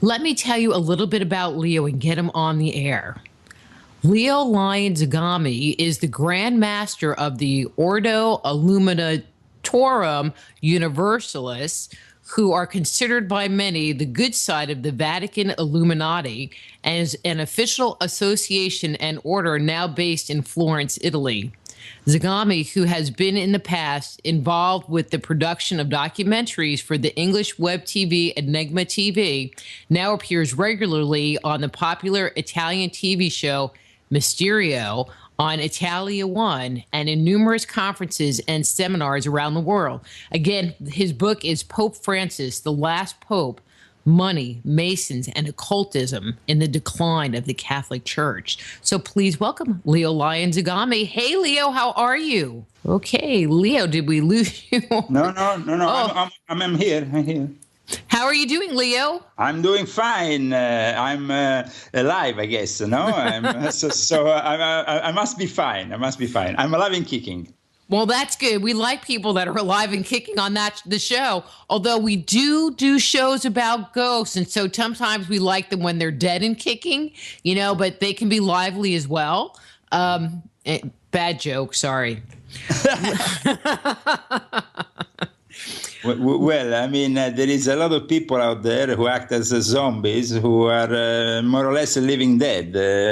Let me tell you a little bit about Leo and get him on the air. Leo Lion Zagami is the Grand Master of the Ordo Illuminatorum Universalis, who are considered by many the good side of the Vatican Illuminati, as an official association and order now based in Florence, Italy. Zagami, who has been in the past involved with the production of documentaries for the English web TV Enigma TV, now appears regularly on the popular Italian TV show Mysterio on Italia One and in numerous conferences and seminars around the world. Again, his book is Pope Francis, The Last Pope, Money, Masons, and Occultism in the Decline of the Catholic Church. So please welcome Leo Lion Zagami. Hey, Leo, how are you? Okay, Leo, did we lose you? No. Oh. I'm here. I'm here. How are you doing, Leo? I'm doing fine. I'm alive, I guess. No, I must be fine. I must be fine. I'm alive and kicking. Well, that's good. We like people that are alive and kicking on the show. Although we do shows about ghosts, and so sometimes we like them when they're dead and kicking, but they can be lively as well. Bad joke, sorry. Well, I mean, there is a lot of people out there who act as zombies who are more or less living dead.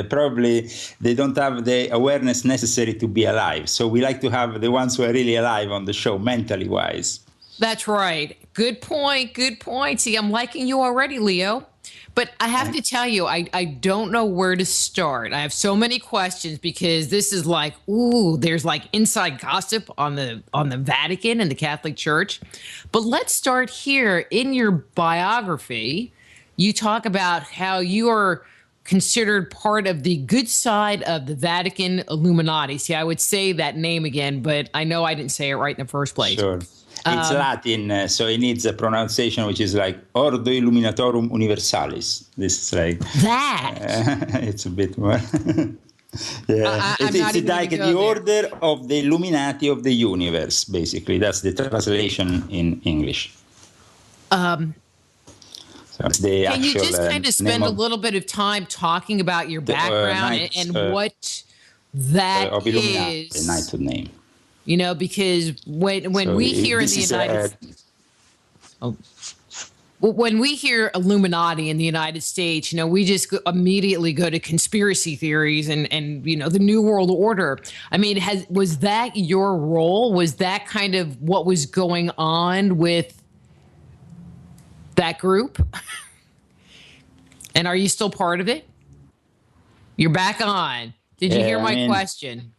Probably they don't have the awareness necessary to be alive. So we like to have the ones who are really alive on the show, mentally wise. That's right. Good point. Good point. See, I'm liking you already, Leo. But I have to tell you, I don't know where to start. I have so many questions because this is like, there's like inside gossip on the Vatican and the Catholic Church. But let's start here. In your biography, you talk about how you are considered part of the good side of the Vatican Illuminati. See, I would say that name again, but I know I didn't say it right in the first place. Sure. It's Latin, so it needs a pronunciation which is like Ordo Illuminatorum Universalis. This is like that. It's a bit more. Yeah, it's like the order of the Illuminati of the universe. Basically, that's the translation in English. So can you just kind of spend a little bit of time talking about your background and what that of Illuminati, is? The knighthood name. Because when we hear in the United States, when we hear Illuminati in the United States, we just immediately go to conspiracy theories and the New World Order. I mean, was that your role? Was that kind of what was going on with that group? And are you still part of it? You're back on. Did you hear my question?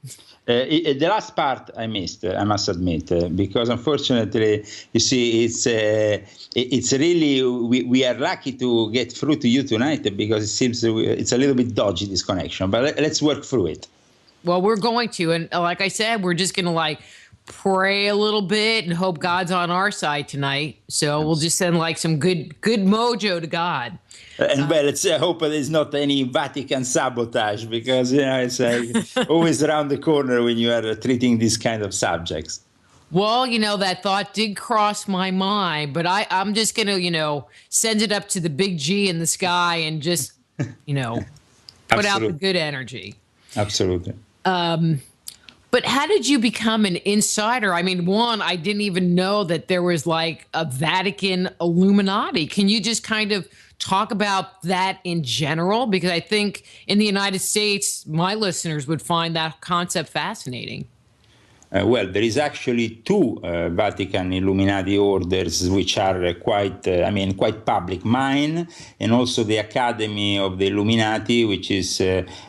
The last part I missed, I must admit, because unfortunately, you see, it's really, we are lucky to get through to you tonight because it seems it's a little bit dodgy, this connection, but let's work through it. Well, we're going to, and like I said, we're just going to pray a little bit and hope God's on our side tonight. So we'll just send some good mojo to God. And let's hope there's not any Vatican sabotage because it's always around the corner when you are treating these kind of subjects. Well, that thought did cross my mind, but I'm just going to, send it up to the big G in the sky and just, put out the good energy. Absolutely. But how did you become an insider? I mean, I didn't even know that there was a Vatican Illuminati. Can you just kind of talk about that in general? Because I think in the United States, my listeners would find that concept fascinating. Well, there is actually two Vatican Illuminati orders, which are quite public. Mine, and also the Academy of the Illuminati, which is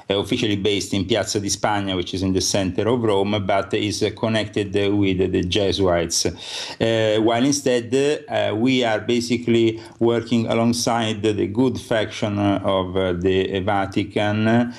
officially based in Piazza di Spagna, which is in the center of Rome, but is connected with the Jesuits. While instead, we are basically working alongside the good faction of the Vatican,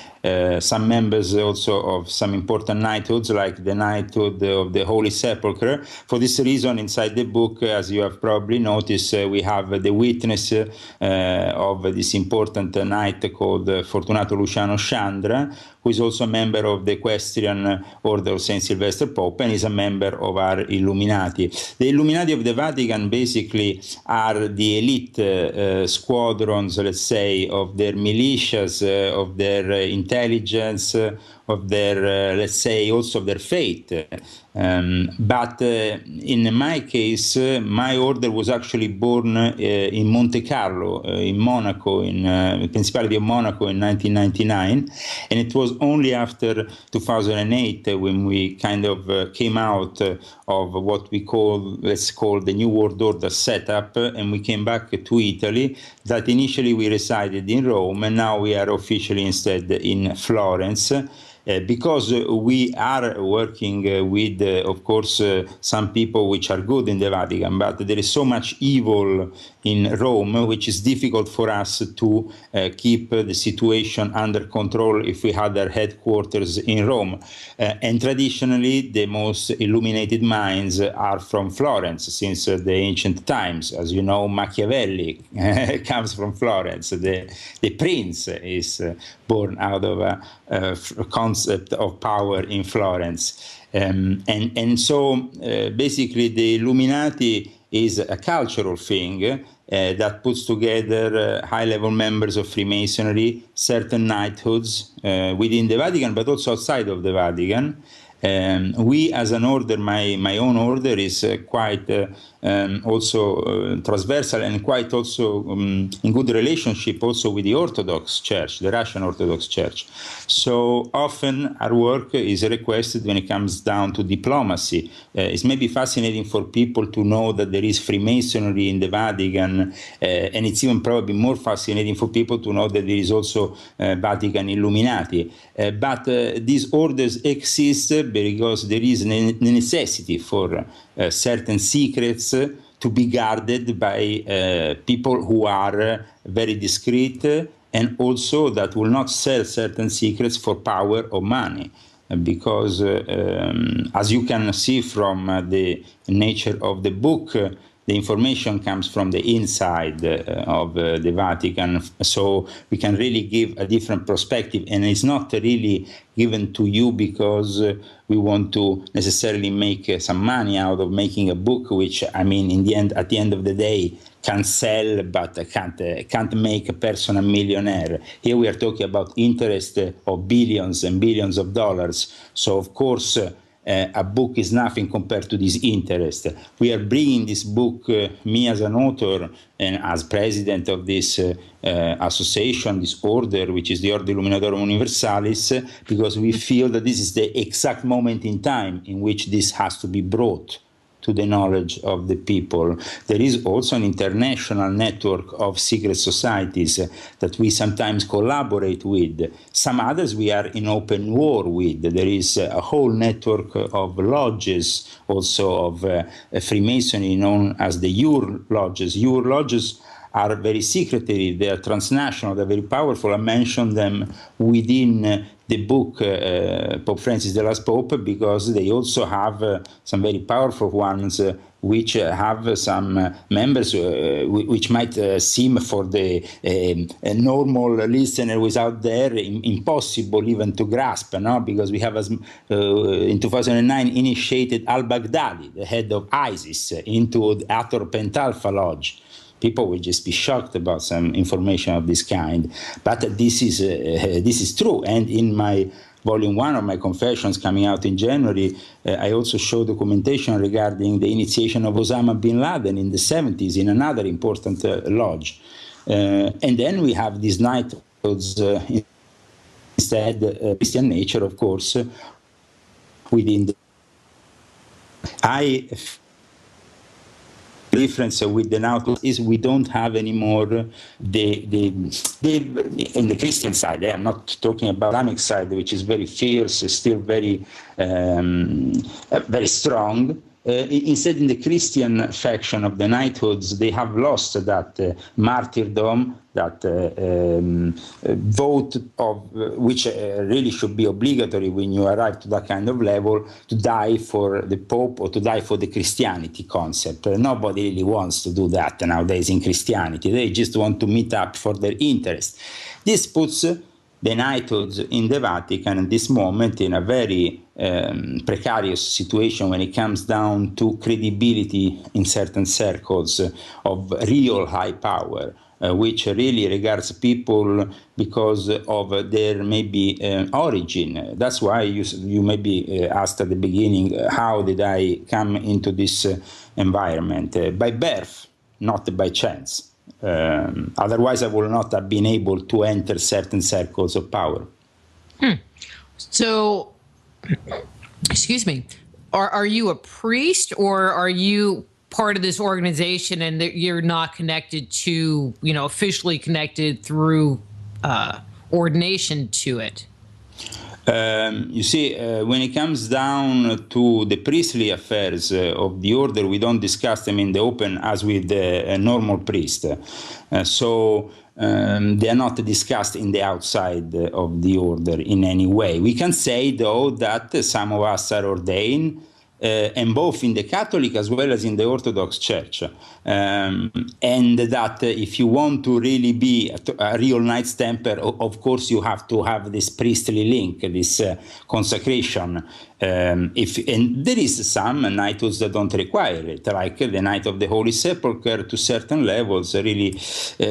some members also of some important knighthoods, like the knighthood of the Holy Sepulchre. For this reason, inside the book, as you have probably noticed, we have the witness of this important knight called Fortunato Luciano Chandra, who is also a member of the Equestrian Order of St. Sylvester Pope and is a member of our Illuminati. The Illuminati of the Vatican basically are the elite squadrons, let's say, of their militias, of their intelligence, of their, let's say, also of their faith. But in my case, my order was actually born in Monte Carlo, in Monaco, in the Principality of Monaco in 1999. And it was only after 2008 when we kind of came out of what we call, let's call the New World Order setup, and we came back to Italy, that initially we resided in Rome, and now we are officially instead in Florence. Because we are working with, of course, some people which are good in the Vatican, but there is so much evil in Rome, which is difficult for us to keep the situation under control if we had our headquarters in Rome. And traditionally, the most illuminated minds are from Florence since the ancient times. As you know, Machiavelli comes from Florence. The prince is born out of a concept of power in Florence. And so basically the Illuminati is a cultural thing that puts together high-level members of Freemasonry, certain knighthoods within the Vatican, but also outside of the Vatican. We, as an order, my own order is quite also transversal and quite also in good relationship also with the Orthodox Church, the Russian Orthodox Church. So often our work is requested when it comes down to diplomacy. It's maybe fascinating for people to know that there is Freemasonry in the Vatican, and it's even probably more fascinating for people to know that there is also Vatican Illuminati. But these orders exist because there is a necessity for certain secrets to be guarded by people who are very discreet and also that will not sell certain secrets for power or money. Because as you can see from the nature of the book, the information comes from the inside of the Vatican, so we can really give a different perspective, and it's not really given to you because we want to necessarily make some money out of making a book, which, I mean, in the end, at the end of the day, can sell, but can't make a person a millionaire. Here we are talking about interest of billions and billions of dollars. So, of course, a book is nothing compared to this interest. We are bringing this book, me as an author and as president of this association, this order, which is the Ordo Illuminatorum Universalis, because we feel that this is the exact moment in time in which this has to be brought to the knowledge of the people. There is also an international network of secret societies that we sometimes collaborate with. Some others we are in open war with. There is a whole network of lodges, also of Freemasonry, known as the Ur lodges. Ur lodges are very secretive, they are transnational, they're very powerful. I mentioned them within the book Pope Francis the Last Pope, because they also have some very powerful ones which have some members which might seem for the normal listener who is out there impossible even to grasp, no? Because we have, in 2009, initiated al-Baghdadi, the head of ISIS, into the Ator Pentalpha Lodge. People will just be shocked about some information of this kind, but this is true. And in my volume 1 of my confessions coming out in January, I also show documentation regarding the initiation of Osama bin Laden in the 70s in another important lodge. And then we have these knighthoods instead, Christian nature, of course, within the... The difference with the now is we don't have anymore the in the Christian side. I'm not talking about Islamic side, which is very fierce, still very very strong. Instead, in the Christian faction of the knighthoods, they have lost that martyrdom, that vote of which really should be obligatory when you arrive to that kind of level, to die for the Pope or to die for the Christianity concept. Nobody really wants to do that nowadays in Christianity. They just want to meet up for their interest. This puts the knighthoods in the Vatican at this moment in a very precarious situation when it comes down to credibility in certain circles of real high power, which really regards people because of their maybe origin. That's why you maybe asked at the beginning, how did I come into this environment? By birth, not by chance. Otherwise, I would not have been able to enter certain circles of power. So, excuse me, are you a priest, or are you part of this organization and that you're not connected to, officially connected through ordination to it? You see, when it comes down to the priestly affairs of the order, we don't discuss them in the open as with a normal priest. So they are not discussed in the outside of the order in any way. We can say, though, that some of us are ordained, and both in the Catholic as well as in the Orthodox Church. And that if you want to really be a real Knights Templar, of course you have to have this priestly link, this consecration. And there is some knighthoods that don't require it, like the Knight of the Holy Sepulchre to certain levels, really.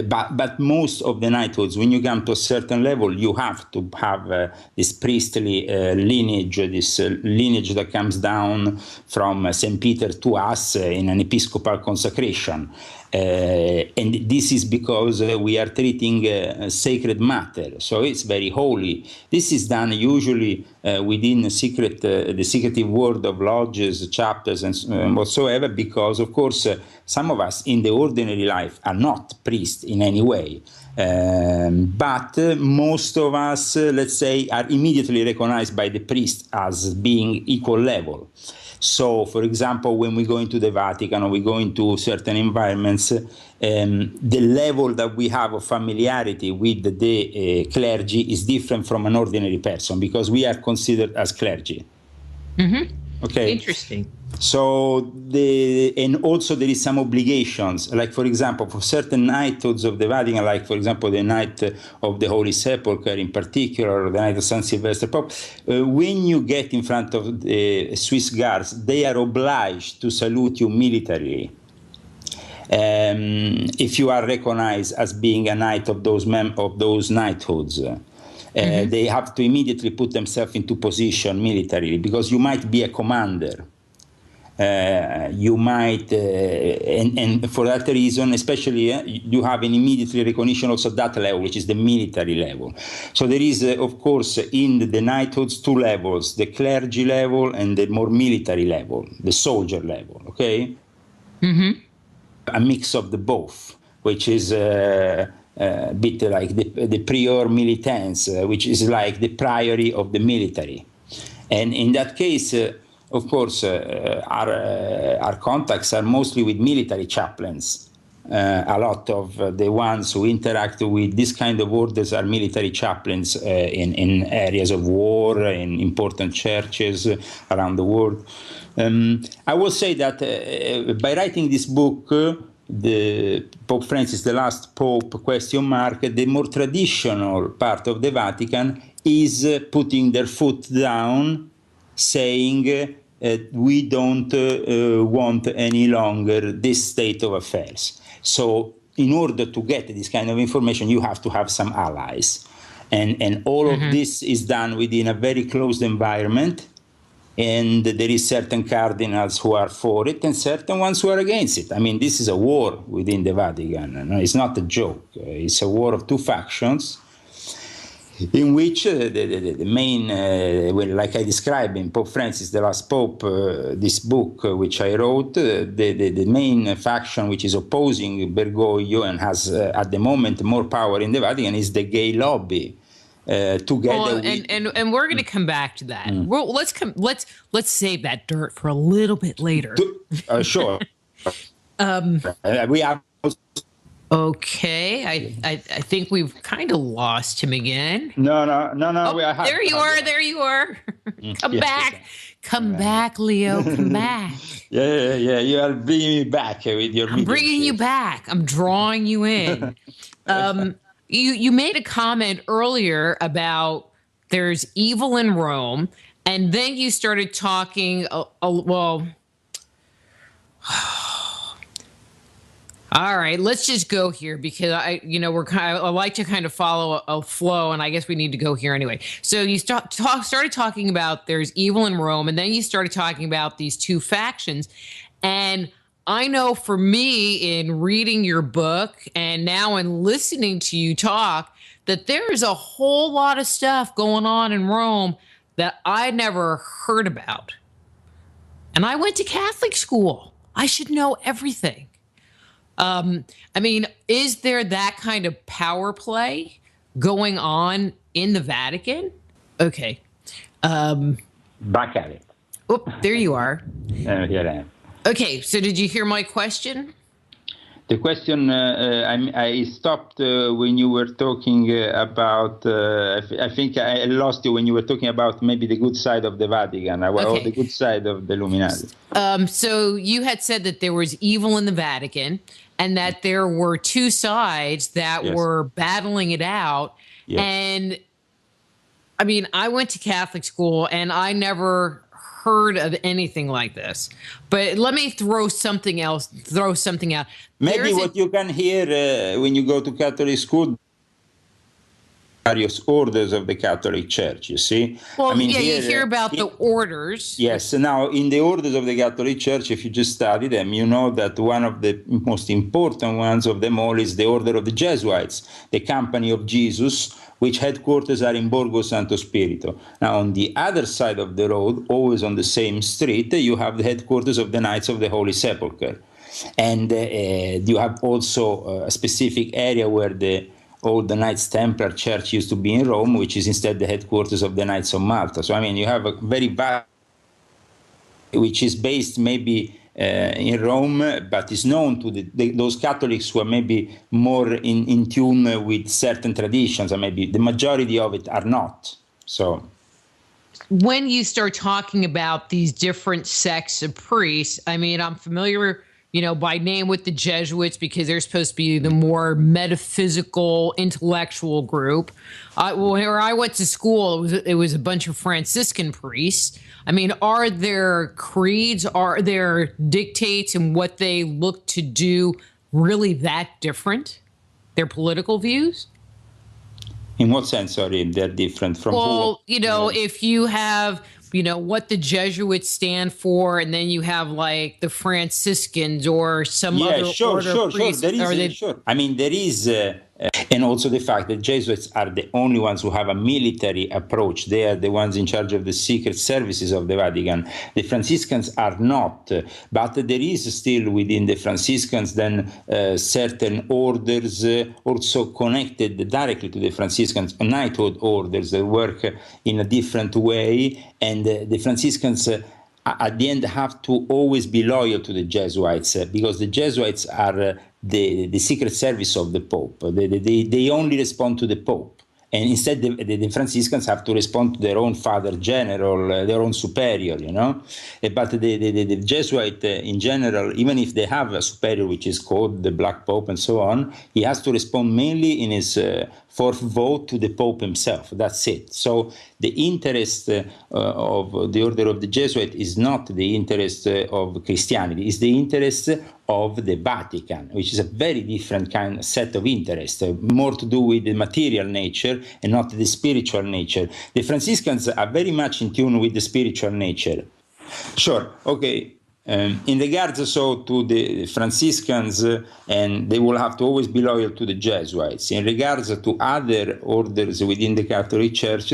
But most of the knighthoods, when you come to a certain level, you have to have this priestly lineage, this lineage that comes down from St. Peter to us in an episcopal consecration. And this is because we are treating sacred matter, so it's very holy. This is done usually within the secretive world of lodges, chapters, and whatsoever, because, of course, some of us in the ordinary life are not priests in any way. But most of us, let's say, are immediately recognized by the priest as being equal level. So, for example, when we go into the Vatican or we go into certain environments, the level that we have of familiarity with the clergy is different from an ordinary person, because we are considered as clergy. Mm-hmm. Okay. Interesting. So and also there is some obligations, like, for example, for certain knighthoods of the Vatican, like, for example, the Knight of the Holy Sepulchre in particular, or the Knight of San Sylvester Pope, when you get in front of the Swiss guards, they are obliged to salute you militarily. If you are recognized as being a knight of those knighthoods. They have to immediately put themselves into position militarily, because you might be a commander. You might, and for that reason, especially, you have an immediately recognition also that level, which is the military level. So there is, of course, in the knighthoods, two levels: the clergy level and the more military level, the soldier level. Okay, a mix of the both, which is a bit like the prior militans, which is like the priory of the military. And in that case, of course, our contacts are mostly with military chaplains. A lot of the ones who interact with this kind of orders are military chaplains in areas of war, in important churches around the world. I will say that by writing this book, the Pope Francis, the last Pope, ? The more traditional part of the Vatican is putting their foot down, saying we don't want any longer this state of affairs. So in order to get this kind of information, you have to have some allies. And all of this is done within a very closed environment. And there is certain cardinals who are for it and certain ones who are against it. I mean, this is a war within the Vatican. It's not a joke. It's a war of two factions, in which the main, well, like I described in Pope Francis, the last Pope, this book which I wrote, the main faction which is opposing Bergoglio and has at the moment more power in the Vatican is the gay lobby. Together, and we're going to come back to that. Well, let's save that dirt for a little bit later. Sure. We are. Okay, I think we've kind of lost him again. No. Oh, there you are. There you are. Come back. Come back, Leo. Come back. Yeah. You are bringing me back with your. I'm bringing you back. I'm drawing you in. you made a comment earlier about there's evil in Rome, and then you started talking. Well, all right, let's just go here because I like to kind of follow a flow, and I guess we need to go here anyway. So you started talking about there's evil in Rome, and then you started talking about these two factions, and I know for me in reading your book and now in listening to you talk that there's a whole lot of stuff going on in Rome that I never heard about. And I went to Catholic school. I should know everything. I mean, is there that kind of power play going on in the Vatican? Okay. Back at it. Oh, there you are. Here I am. Okay, so did you hear my question? The question, I stopped when you were talking about, I think I lost you when you were talking about maybe the good side of the Vatican, or the good side of the Illuminati. So you had said that there was evil in the Vatican and that there were two sides that were battling it out. Yes. And I mean, I went to Catholic school and I never heard of anything like this. But let me throw something out. Maybe what you can hear when you go to Catholic school, various orders of the Catholic Church, you see? Well, I mean, you hear about the orders. Yes. Now, in the orders of the Catholic Church, if you just study them, you know that one of the most important ones of them all is the Order of the Jesuits, the Company of Jesus, which headquarters are in Borgo Santo Spirito. Now, on the other side of the road, always on the same street, you have the headquarters of the Knights of the Holy Sepulchre. And you have also a specific area where the Knights Templar Church used to be in Rome, which is instead the headquarters of the Knights of Malta. So, I mean, you have a very vast, which is based maybe in Rome, but is known to those Catholics who are maybe more in tune with certain traditions, and maybe the majority of it are not. So, when you start talking about these different sects of priests, I mean, I'm familiar, by name with the Jesuits because they're supposed to be the more metaphysical, intellectual group. Where I went to school, it was a bunch of Franciscan priests. I mean, are there creeds, are there dictates, and what they look to do really that different? Their political views? In what sense, sorry, they're different from? Well, if you have, what the Jesuits stand for, and then you have like the Franciscans or some other order priests. Sure. I mean, there is, and also the fact that Jesuits are the only ones who have a military approach. They are the ones in charge of the secret services of the Vatican. The Franciscans are not, but there is still within the Franciscans then certain orders also connected directly to the Franciscans, knighthood orders that work in a different way, and the Franciscans at the end have to always be loyal to the Jesuits because the Jesuits are the secret service of the Pope. They only respond to the Pope. And instead, the Franciscans have to respond to their own Father General, their own superior, But the Jesuit, in general, even if they have a superior, which is called the Black Pope and so on, he has to respond mainly in his fourth vote to the Pope himself. That's it. So the interest of the Order of the Jesuit is not the interest of Christianity, it's the interest of the Vatican, which is a very different kind of set of interest, more to do with the material nature and not the spiritual nature. The Franciscans are very much in tune with the spiritual nature. Sure, okay. In regards to the Franciscans, and they will have to always be loyal to the Jesuits. In regards to other orders within the Catholic Church,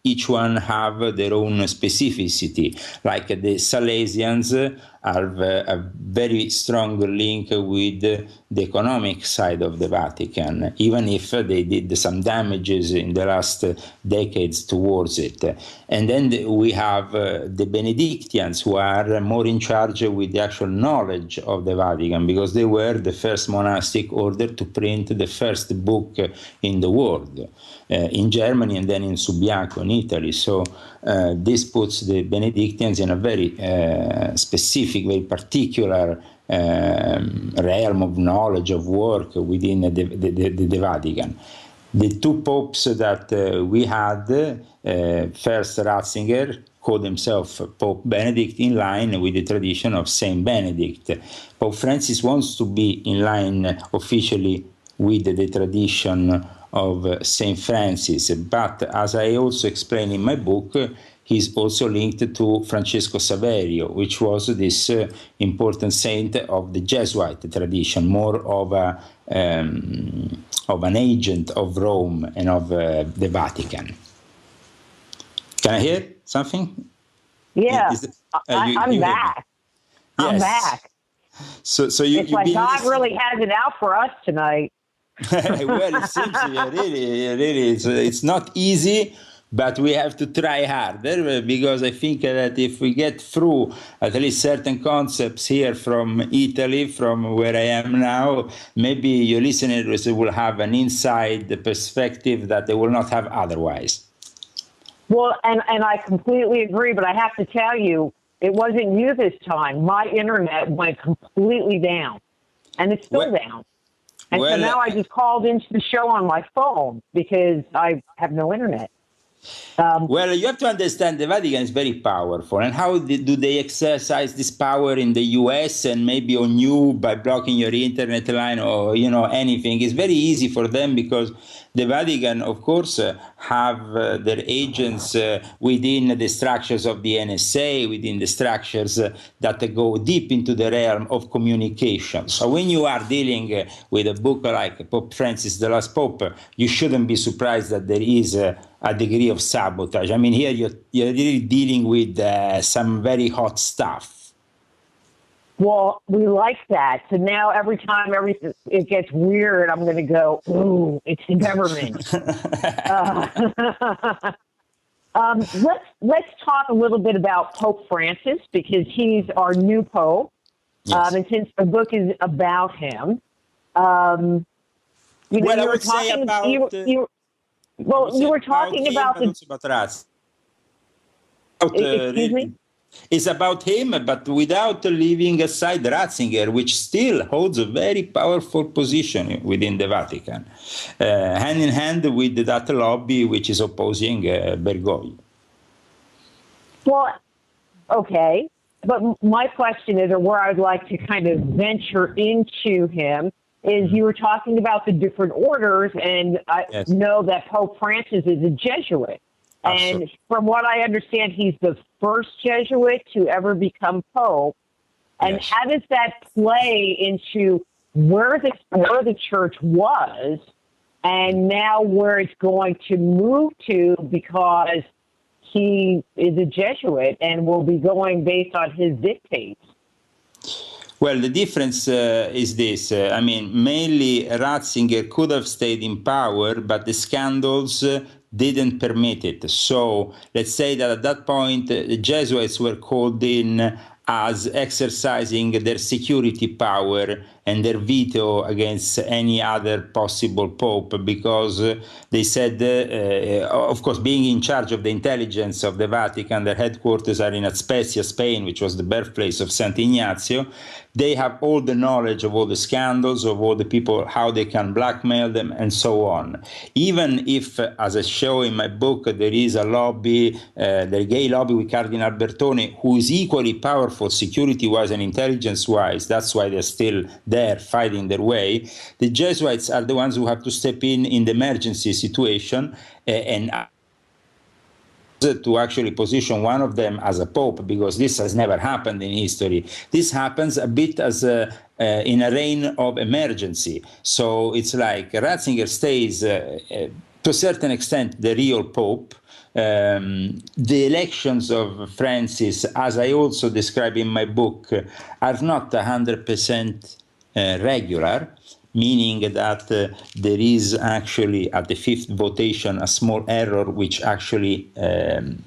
each one have their own specificity. Like the Salesians have a very strong link with the economic side of the Vatican, even if they did some damages in the last decades towards it. And then we have the Benedictians, who are more in charge with the actual knowledge of the Vatican, because they were the first monastic order to print the first book in the world, in Germany and then in Subiaco in Italy. So this puts the Benedictians in a very specific, very particular realm of knowledge, of work within the Vatican. The two popes that we had, first Ratzinger, called himself Pope Benedict, in line with the tradition of Saint Benedict. Pope Francis wants to be in line officially with the tradition of Saint Francis, but as I also explain in my book, he's also linked to Francesco Saverio, which was this important saint of the Jesuit tradition, more of an agent of Rome and of the Vatican. Can I hear something? Yeah, I'm back. Yes. I'm back. So it's like God really has it out for us tonight. Well, it seems really, it's not easy, but we have to try harder, because I think that if we get through at least certain concepts here from Italy, from where I am now, maybe your listeners will have an inside perspective that they will not have otherwise. Well, and I completely agree, but I have to tell you, it wasn't you this time. My internet went completely down, and it's still down. And so now I just called into the show on my phone because I have no internet. Well, you have to understand the Vatican is very powerful. And how do they exercise this power in the US and maybe on you by blocking your internet line or, anything? It's very easy for them because the Vatican, of course, have their agents within the structures of the NSA, within the structures that go deep into the realm of communication. So when you are dealing with a book like Pope Francis, the Last Pope, you shouldn't be surprised that there is a degree of sabotage. I mean, here you're really dealing with some very hot stuff. Well, we like that. So now every time it gets weird, I'm going to go, ooh, it's the government. Let's talk a little bit about Pope Francis, because he's our new Pope. Yes. And since the book is about him, you were talking about Ratzinger. Excuse me? It's about him, but without leaving aside Ratzinger, which still holds a very powerful position within the Vatican, hand in hand with that lobby which is opposing Bergoglio. Well, okay. But my question is, or where I'd like to kind of venture into him, is you were talking about the different orders, and I know that Pope Francis is a Jesuit. Absolutely. And from what I understand, he's the first Jesuit to ever become Pope. And how does that play into where the church was and now where it's going to move to, because he is a Jesuit and will be going based on his dictates? Well, the difference is this. Mainly Ratzinger could have stayed in power, but the scandals didn't permit it. So let's say that at that point, the Jesuits were called in as exercising their security power and their veto against any other possible pope, because they said, of course, being in charge of the intelligence of the Vatican, their headquarters are in Spezia, Spain, which was the birthplace of Saint Ignazio. They have all the knowledge of all the scandals, of all the people, how they can blackmail them, and so on. Even if, as I show in my book, there is a lobby, the gay lobby with Cardinal Bertone, who is equally powerful security-wise and intelligence-wise, that's why they're still there fighting their way. The Jesuits are the ones who have to step in the emergency situation and to actually position one of them as a pope, because this has never happened in history. This happens a bit as in a reign of emergency. So it's like Ratzinger stays, to a certain extent, the real pope. The elections of Francis, as I also describe in my book, are not 100% regular, meaning that there is actually at the fifth votation a small error which actually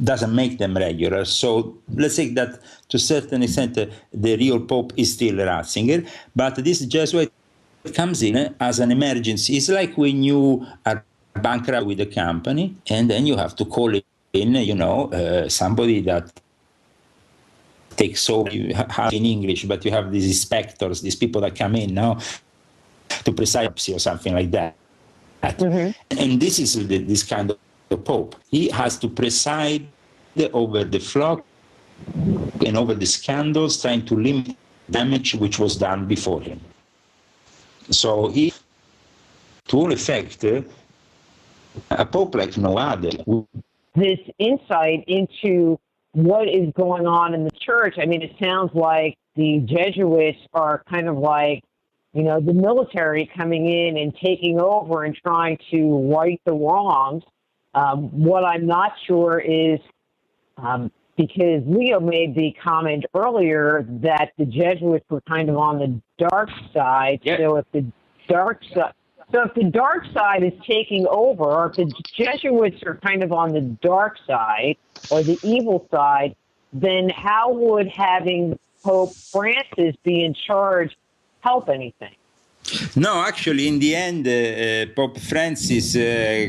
doesn't make them regular. So let's say that to a certain extent the real pope is still Ratzinger, but this Jesuit comes in as an emergency. It's like when you are bankrupt with a company and then you have to call in, somebody that takes over in English, but you have these inspectors, these people that come in now to preside or something like that. And this is this kind of pope. He has to preside over the flock and over the scandals, trying to limit damage which was done before him. So he, to all effect, a pope like no other. This insight into what is going on in the church, I mean, it sounds like the Jesuits are kind of like, you know, the military coming in and taking over and trying to right the wrongs. What I'm not sure is, because Leo made the comment earlier that the Jesuits were kind of on the dark side. Yeah. So if the dark side is taking over, or if the Jesuits are kind of on the dark side or the evil side, then how would having Pope Francis be in charge help anything? No, actually, in the end, Pope Francis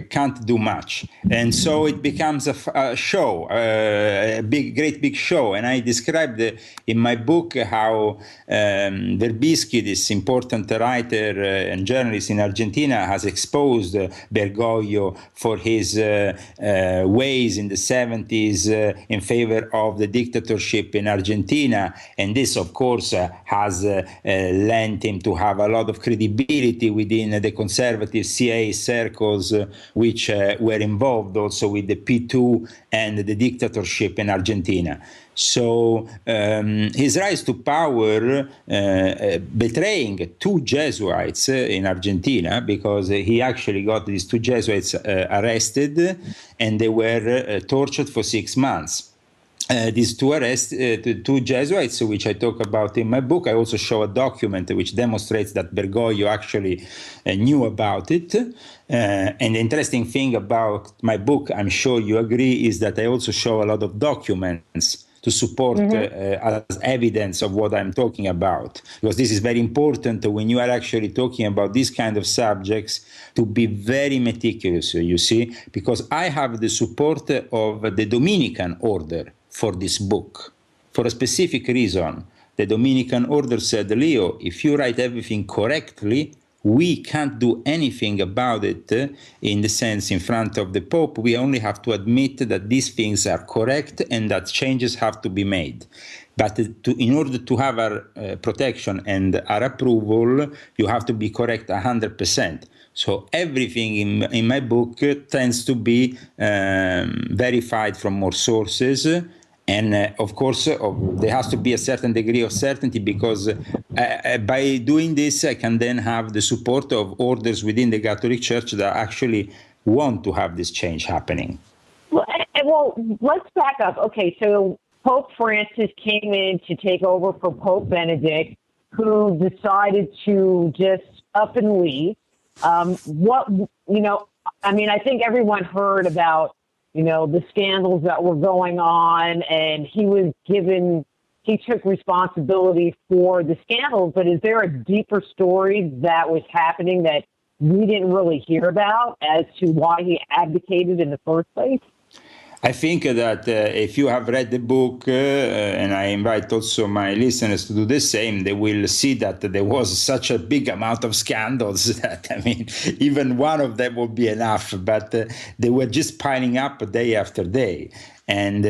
can't do much. And so it becomes a show, a great big show. And I described in my book how Verbisky, this important writer and journalist in Argentina, has exposed Bergoglio for his ways in the 70s in favor of the dictatorship in Argentina. And this, of course, has lent him to have a lot of credibility within the conservative CIA circles, which were involved also with the P2 and the dictatorship in Argentina. So his rise to power, betraying two Jesuits in Argentina, because he actually got these two Jesuits arrested and they were tortured for 6 months. These two Jesuits, which I talk about in my book, I also show a document which demonstrates that Bergoglio actually knew about it. And the interesting thing about my book, I'm sure you agree, is that I also show a lot of documents to support as evidence of what I'm talking about. Because this is very important when you are actually talking about these kind of subjects, to be very meticulous, you see, because I have the support of the Dominican order for this book, for a specific reason. The Dominican order said, Leo, if you write everything correctly, we can't do anything about it in the sense in front of the Pope. We only have to admit that these things are correct and that changes have to be made. But in order to have our protection and our approval, you have to be correct 100%. So everything in my book tends to be verified from more sources. And of course, there has to be a certain degree of certainty, because by doing this, I can then have the support of orders within the Catholic Church that actually want to have this change happening. Well, let's back up. Okay, so Pope Francis came in to take over for Pope Benedict, who decided to just up and leave. I think everyone heard about, the scandals that were going on, and he took responsibility for the scandals. But is there a deeper story that was happening that we didn't really hear about as to why he abdicated in the first place? I think that if you have read the book, and I invite also my listeners to do the same, they will see that there was such a big amount of scandals that, even one of them would be enough, but they were just piling up day after day. And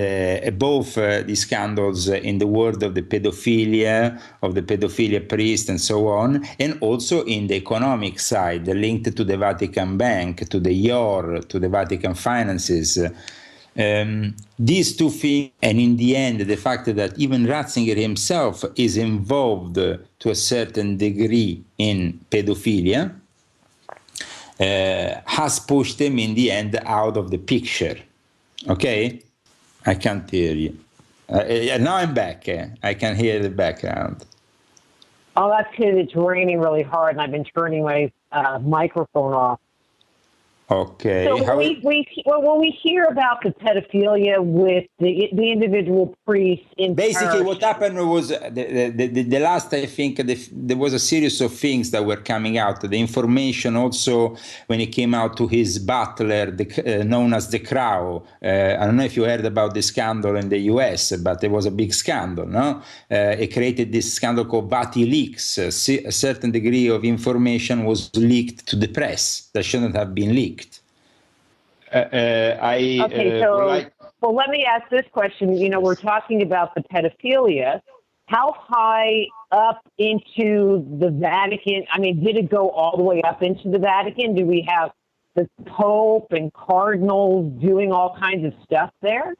both the scandals in the world of the pedophilia priest and so on, and also in the economic side, linked to the Vatican Bank, to the IOR, to the Vatican finances. These two things, and in the end, the fact that even Ratzinger himself is involved to a certain degree in pedophilia, has pushed him in the end out of the picture. Okay? I can't hear you. Now I'm back. I can hear the background. Oh, that's because it's raining really hard and I've been turning my microphone off. Okay. So when we hear about the pedophilia with the individual priests in Basically, what parishes, happened was the last, I think, there was a series of things that were coming out. The information also, when it came out to his butler, known as the Crow. I don't know if you heard about the scandal in the US, but there was a big scandal, no? It created this scandal called VatiLeaks. A certain degree of information was leaked to the press that shouldn't have been leaked. Well, let me ask this question. You know, we're talking about the pedophilia. How high up into the Vatican? I mean, did it go all the way up into the Vatican? Do we have the Pope and cardinals doing all kinds of stuff there?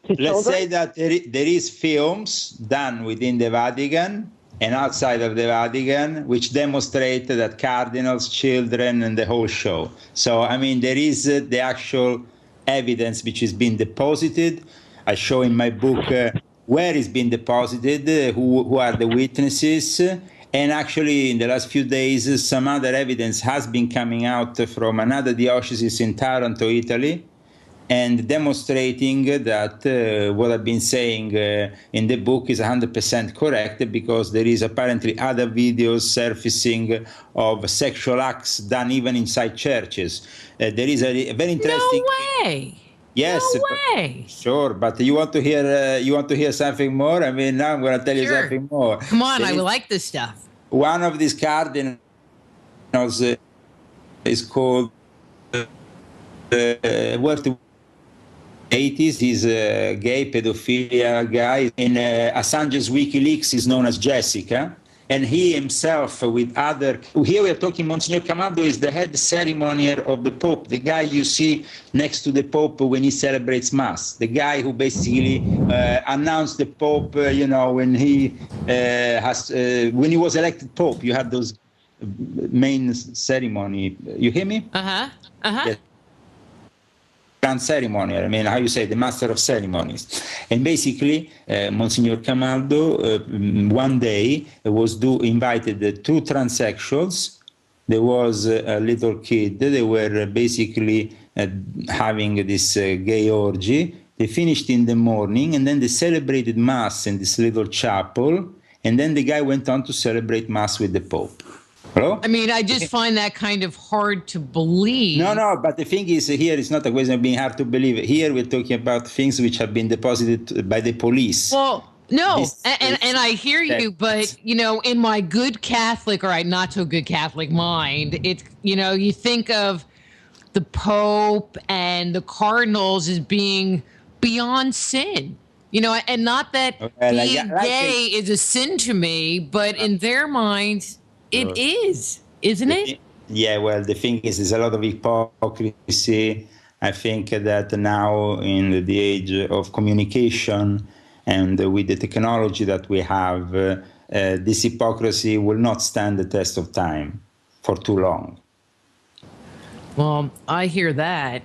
Let's say that there is films done within the Vatican and outside of the Vatican, which demonstrate that cardinals, children, and the whole show. So, I mean, there is the actual evidence which has been deposited. I show in my book where it's been deposited, who are the witnesses. And actually, in the last few days, some other evidence has been coming out from another diocese in Taranto, Italy, and demonstrating that what I've been saying in the book is 100% correct, because there is apparently other videos surfacing of sexual acts done even inside churches. There is a very interesting. No way. Yes. No way. Sure, but you want to hear something more? I mean, now I'm going to tell you something more. Come on, I like this stuff. One of these cardinals is called where to 80s. He's a gay pedophilia guy. In Assange's WikiLeaks, is known as Jessica. And he himself, with other, here we are talking, Monsignor Camaldo is the head ceremonier of the Pope, the guy you see next to the Pope when he celebrates Mass, the guy who basically announced the Pope, when he when he was elected Pope. You have those main ceremony. You hear me? Uh-huh. Uh-huh. Yes. Grand ceremony, I mean, how you say, the master of ceremonies. And basically, Monsignor Camaldo, one day, was invited two transsexuals. There was a little kid. They were basically having this gay orgy. They finished in the morning, and then they celebrated Mass in this little chapel, and then the guy went on to celebrate Mass with the Pope. Hello? I mean, I just find that kind of hard to believe. No, but the thing is, here it's not a question of being hard to believe. Here we're talking about things which have been deposited by the police. Well, no, and I hear you, but, in my good Catholic, or not so good Catholic mind, it's, you think of the Pope and the cardinals as being beyond sin. And not that being gay is a sin to me, but in their minds, it is, isn't it? Yeah, well, the thing is, there's a lot of hypocrisy. I think that now, in the age of communication and with the technology that we have, this hypocrisy will not stand the test of time for too long. Well, I hear that.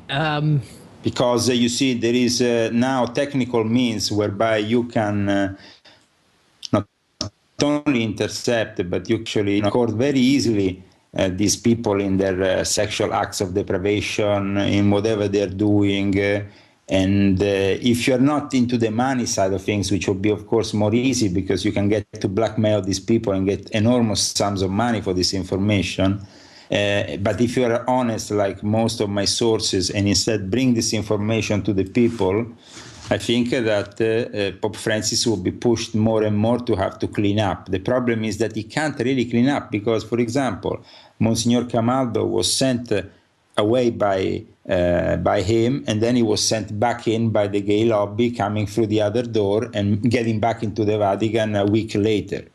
Because you see, there is now technical means whereby you can not only intercept, but you actually record very easily these people in their sexual acts of deprivation, in whatever they're doing. And if you're not into the money side of things, which will be, of course, more easy because you can get to blackmail these people and get enormous sums of money for this information. But if you are honest, like most of my sources, and instead bring this information to the people, I think that Pope Francis will be pushed more and more to have to clean up. The problem is that he can't really clean up because, for example, Monsignor Camaldo was sent away by him, and then he was sent back in by the gay lobby, coming through the other door and getting back into the Vatican a week later.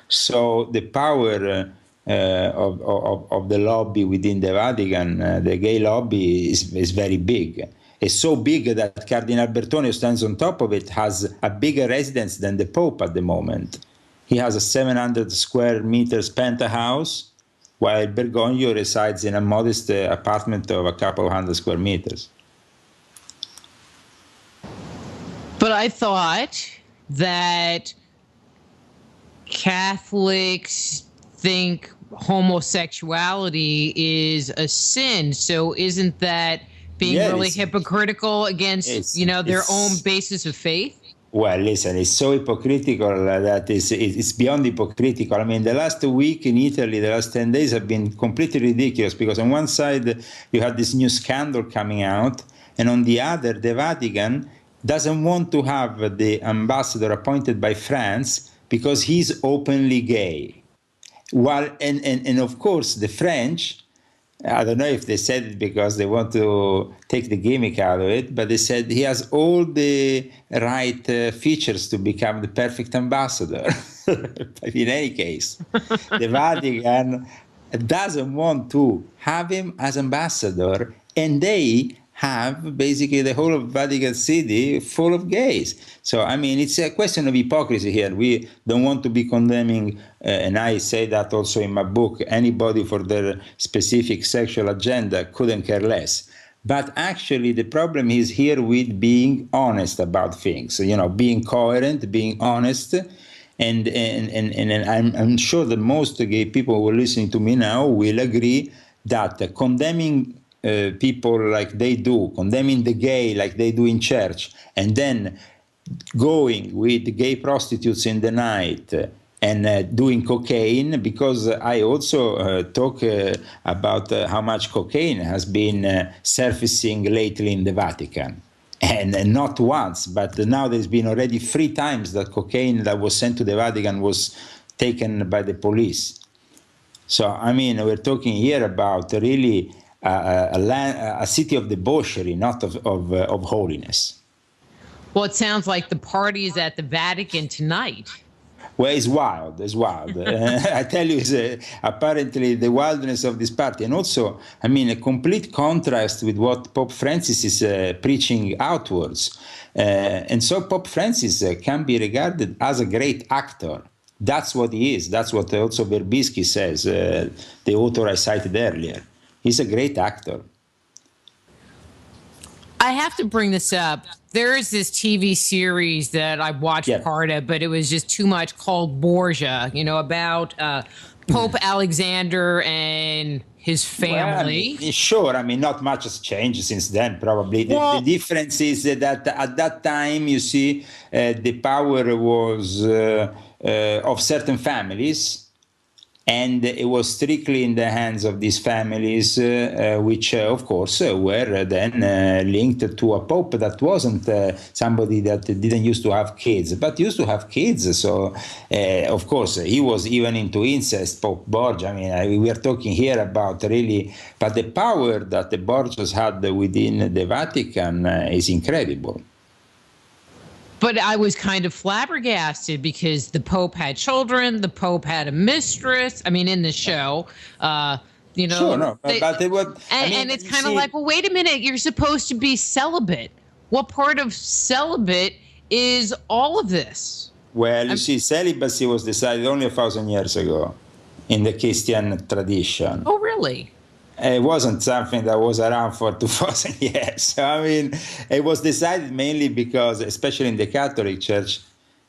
So the power of the lobby within the Vatican, the gay lobby, is very big. It's so big that Cardinal Bertone, who stands on top of it, has a bigger residence than the Pope at the moment. He has a 700 square meters penthouse, while Bergoglio resides in a modest apartment of a couple of hundred square meters. But I thought that Catholics think homosexuality is a sin. So isn't that being Yeah, really hypocritical against, their own basis of faith? Well, listen, it's so hypocritical that it's beyond hypocritical. I mean, the last week in Italy, the last 10 days have been completely ridiculous because on one side you had this new scandal coming out, and on the other, the Vatican doesn't want to have the ambassador appointed by France because he's openly gay. While, and of course, the French, I don't know if they said it because they want to take the gimmick out of it, but they said he has all the right features to become the perfect ambassador. But in any case, the Vatican doesn't want to have him as ambassador, and they have basically the whole of Vatican City full of gays. So, I mean, it's a question of hypocrisy here. We don't want to be condemning, and I say that also in my book, anybody for their specific sexual agenda, couldn't care less. But actually, the problem is here with being honest about things, being coherent, being honest. And I'm sure that most gay people who are listening to me now will agree that condemning people like they do, condemning the gay like they do in church, and then going with the gay prostitutes in the night and doing cocaine, because I also talk about how much cocaine has been surfacing lately in the Vatican. And not once, but now there's been already 3 times that cocaine that was sent to the Vatican was taken by the police. So, I mean, we're talking here about really a city of debauchery, not of holiness. Well, it sounds like the party is at the Vatican tonight. Well, it's wild. It's wild. I tell you, it's apparently the wildness of this party. And also, I mean, a complete contrast with what Pope Francis is preaching outwards. And so Pope Francis can be regarded as a great actor. That's what he is. That's what also Verbisky says, the author I cited earlier. He's a great actor. I have to bring this up. There is this TV series that I watched part of, but it was just too much, called Borgia, about Pope Alexander and his family. Well, I mean, sure. I mean, not much has changed since then, probably. The difference is that at that time, you see, the power was of certain families. And it was strictly in the hands of these families, which, of course, were then linked to a pope that wasn't somebody that didn't used to have kids, but used to have kids. So, of course, he was even into incest, Pope Borgia. I mean, we are talking here about really, but the power that the Borgias had within the Vatican is incredible. But I was kind of flabbergasted because the Pope had children, the Pope had a mistress. I mean, in the show, Sure, no, but it was, and it's kind of like, well, wait a minute, you're supposed to be celibate. What part of celibate is all of this? Well, you see, celibacy was decided only 1,000 years ago in the Christian tradition. Oh, really? It wasn't something that was around for 2,000 years. I mean, it was decided mainly because, especially in the Catholic Church,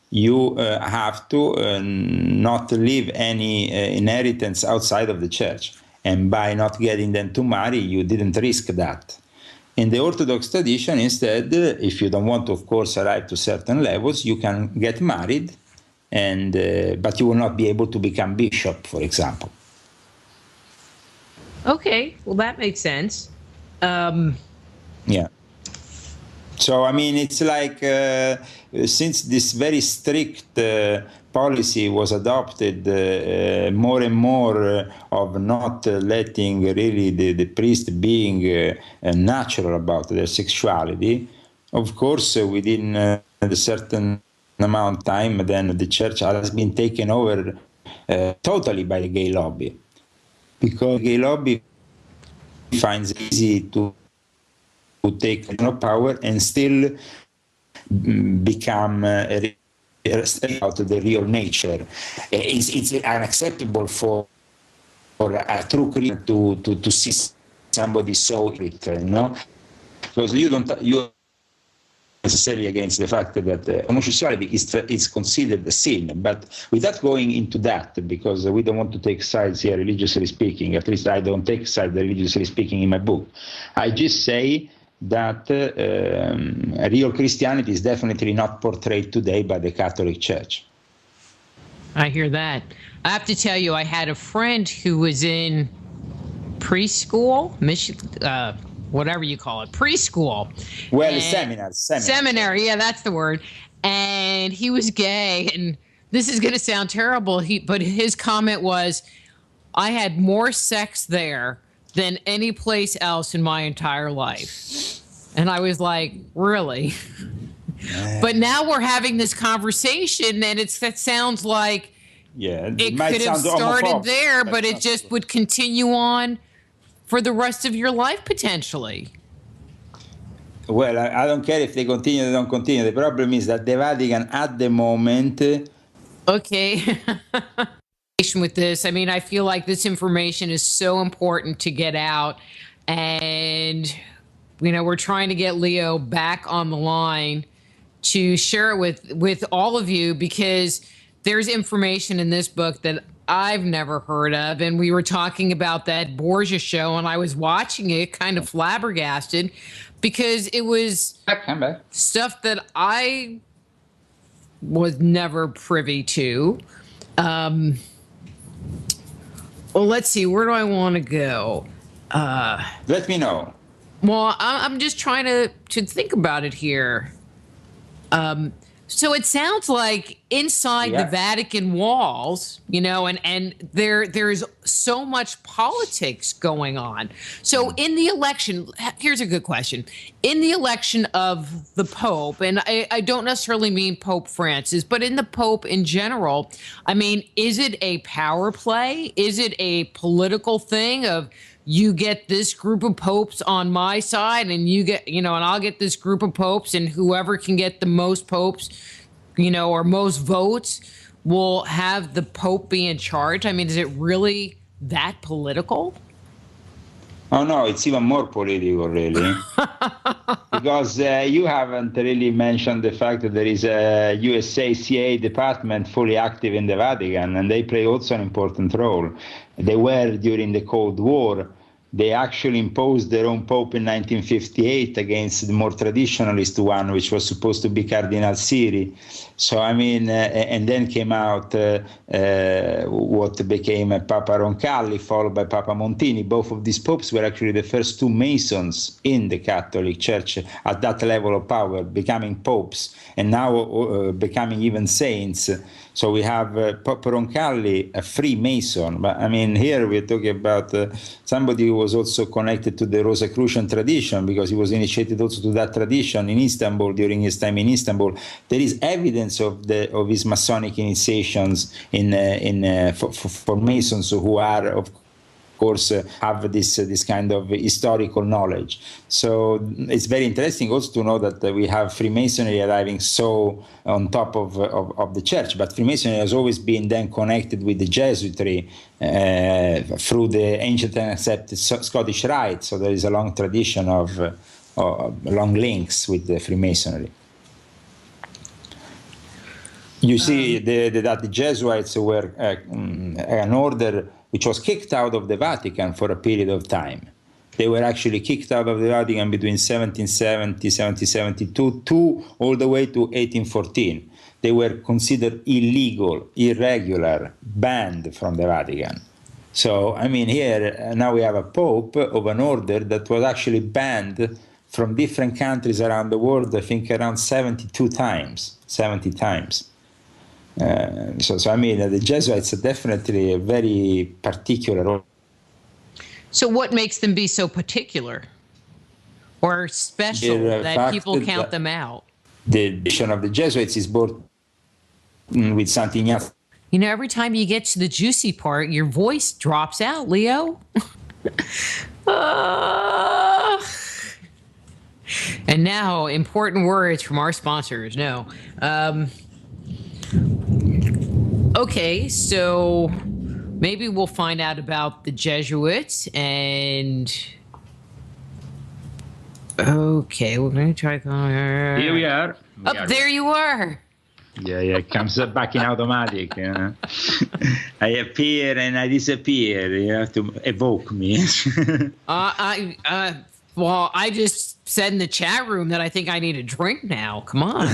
you have to not leave any inheritance outside of the church. And by not getting them to marry, you didn't risk that. In the Orthodox tradition, instead, if you don't want to, of course, arrive to certain levels, you can get married, and but you will not be able to become bishop, for example. Okay, well, that makes sense. Yeah. So, I mean, it's like since this very strict policy was adopted, more and more of not letting really the priest being natural about their sexuality, of course, within a certain amount of time, then the church has been taken over totally by the gay lobby. Because the gay lobby finds it easy to take power and still become about the real nature. It's unacceptable for a true Christian to see somebody so irritated, because you don't necessarily against the fact that homosexuality is considered a sin. But without going into that, because we don't want to take sides here, religiously speaking, at least I don't take sides religiously speaking in my book, I just say that real Christianity is definitely not portrayed today by the Catholic Church. I hear that. I have to tell you, I had a friend who was in preschool, whatever you call it, preschool. Well, seminary, yeah, that's the word. And he was gay, and this is going to sound terrible, but his comment was, I had more sex there than any place else in my entire life. And I was like, really? But now we're having this conversation, and it sounds like it could have started there, but it just would continue on for the rest of your life, potentially. Well, I don't care if they continue or they don't continue. The problem is that the Vatican at the moment... Okay. With this, I mean, I feel like this information is so important to get out. And, we're trying to get Leo back on the line to share it with all of you, because there's information in this book that I've never heard of. And we were talking about that Borgia show, and I was watching it kind of flabbergasted, because it was stuff that I was never privy to. Well, let's see. Where do I want to go? Let me know. Well, I'm just trying to think about it here. So it sounds like inside the Vatican walls, and there's so much politics going on. So in the election, here's a good question. In the election of the Pope, and I don't necessarily mean Pope Francis, but in the Pope in general, I mean, is it a power play? Is it a political thing of, you get this group of popes on my side, and you get, and I'll get this group of popes, and whoever can get the most popes, or most votes will have the Pope be in charge? I mean, is it really that political? Oh, no, it's even more political, really. Because you haven't really mentioned the fact that there is a USA CIA department fully active in the Vatican, and they play also an important role. They were during the Cold War. They actually imposed their own Pope in 1958 against the more traditionalist one, which was supposed to be Cardinal Siri. So, I mean, and then came out what became Papa Roncalli, followed by Papa Montini. Both of these popes were actually the first two Masons in the Catholic Church at that level of power, becoming popes, and now becoming even saints. So we have Papa Roncalli, a Freemason. But I mean, here we're talking about somebody who was also connected to the Rosicrucian tradition, because he was initiated also to that tradition in Istanbul during his time in Istanbul. There is evidence of his Masonic initiations for Masons who are, of course, have this kind of historical knowledge. So it's very interesting also to know that we have Freemasonry arriving so on top of the church. But Freemasonry has always been then connected with the Jesuitry through the ancient and accepted Scottish Rite. So there is a long tradition of long links with the Freemasonry. You see that the Jesuits were an order which was kicked out of the Vatican for a period of time. They were actually kicked out of the Vatican between 1770, 1772, all the way to 1814. They were considered illegal, irregular, banned from the Vatican. So, I mean, here, now we have a Pope of an order that was actually banned from different countries around the world, I think around 70 times. So I mean, the Jesuits are definitely a very particular. So what makes them be so particular or special that people count them out? The tradition of the Jesuits is born with Saint Ignatius. Every time you get to the juicy part, your voice drops out, Leo. And now, important words from our sponsors. No. Okay, so maybe we'll find out about the Jesuits, and Okay, we're going to try. Here we are. There you are. Yeah, it comes back in automatic. I appear and I disappear. You have to evoke me. Well, I just said in the chat room that I think I need a drink now. Come on.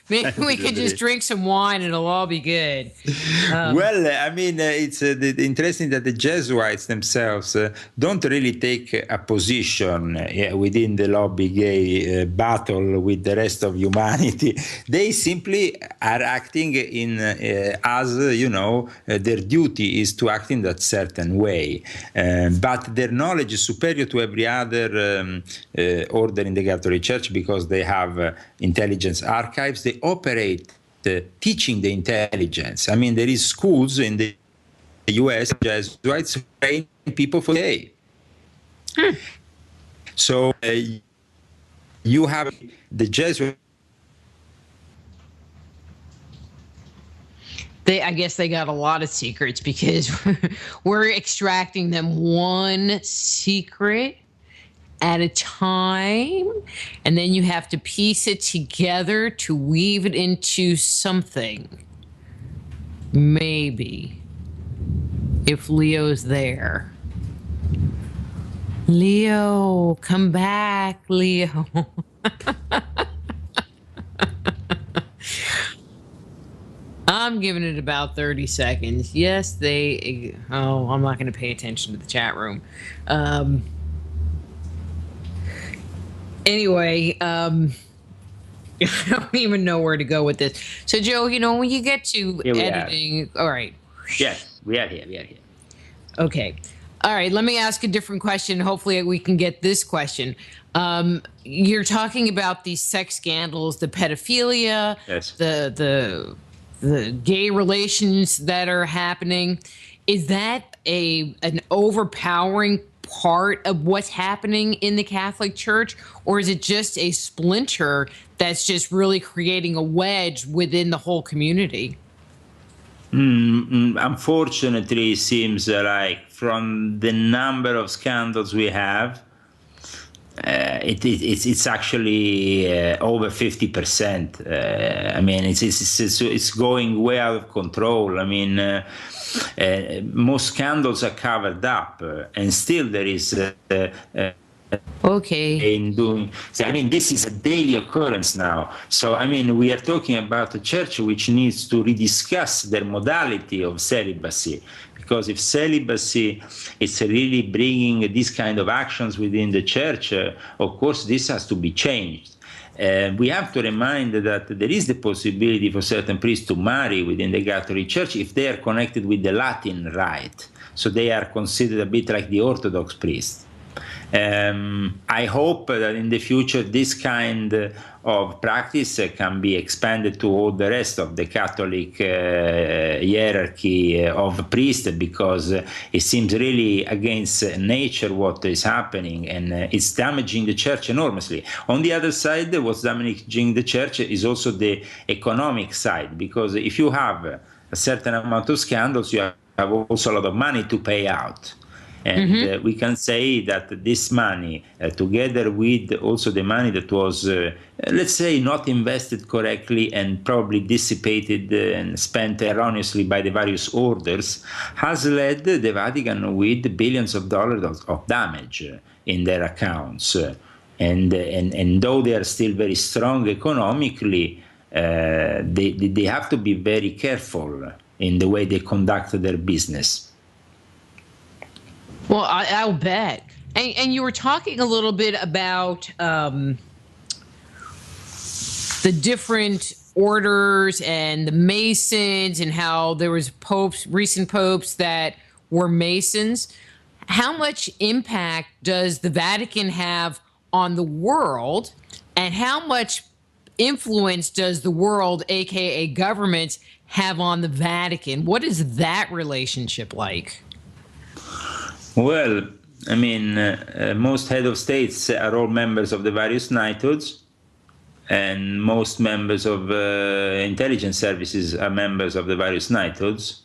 Maybe we can just drink some wine and it'll all be good. Well, I mean, it's interesting that the Jesuits themselves don't really take a position within the lobby gay battle with the rest of humanity. They simply are acting in as, their duty is to act in that certain way. But their knowledge is superior to every other order in the Catholic Church because they have intelligence archives. They operate teaching the intelligence. I mean, there is schools in the U.S. Jesuits train people for gay. So you have the Jesuits. I guess they got a lot of secrets because we're extracting them one secret at a time, and then you have to piece it together to weave it into something. Maybe. If Leo's there. Leo, come back, Leo. I'm giving it about 30 seconds. Yes, I'm not going to pay attention to the chat room. Anyway, I don't even know where to go with this. So, Joe, when you get to editing, all right. Yes, we are here. Okay. All right, let me ask a different question. Hopefully we can get this question. You're talking about these sex scandals, the pedophilia, yes. the gay relations that are happening. Is that an overpowering part of what's happening in the Catholic Church, or is it just a splinter that's just really creating a wedge within the whole community? Unfortunately, it seems like from the number of scandals we have, it's actually over 50%. I mean, it's going way out of control. I mean, most scandals are covered up, and still there is. Okay. In doing, so, I mean, this is a daily occurrence now. So, I mean, we are talking about a church which needs to rediscuss their modality of celibacy. Because if celibacy is really bringing these kind of actions within the church, of course, this has to be changed. We have to remind that there is the possibility for certain priests to marry within the Catholic Church if they are connected with the Latin rite. So they are considered a bit like the Orthodox priests. I hope that in the future this kind of practice can be expanded to all the rest of the Catholic hierarchy of priests, because it seems really against nature what is happening, and it's damaging the church enormously. On the other side, what's damaging the church is also the economic side, because if you have a certain amount of scandals, you have also a lot of money to pay out. And we can say that this money, together with also the money that was, let's say, not invested correctly and probably dissipated and spent erroneously by the various orders, has led the Vatican with billions of dollars of damage in their accounts. And though they are still very strong economically, they have to be very careful in the way they conduct their business. Well, I'll bet. And you were talking a little bit about the different orders and the Masons, and how there was recent popes that were Masons. How much impact does the Vatican have on the world, and how much influence does the world, aka governments, have on the Vatican? What is that relationship like? Well, I mean, most head of states are all members of the various knighthoods, and most members of intelligence services are members of the various knighthoods.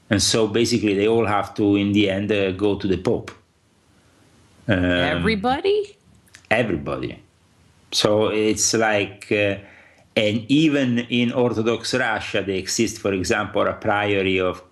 And so basically they all have to, in the end, go to the Pope. Everybody? Everybody. So it's like, and even in Orthodox Russia, they exist, for example, a priory of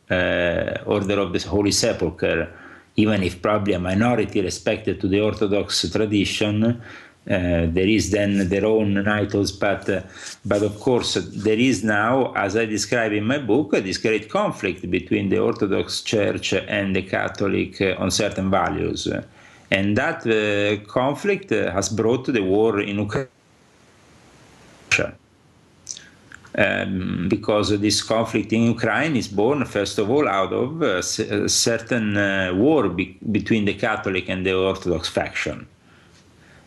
Order of the Holy Sepulchre, even if probably a minority respected to the Orthodox tradition. There is then their own titles, but of course there is now, as I describe in my book, this great conflict between the Orthodox Church and the Catholic on certain values. And that conflict has brought the war in Ukraine. Because this conflict in Ukraine is born, first of all, out of a certain war between the Catholic and the Orthodox faction.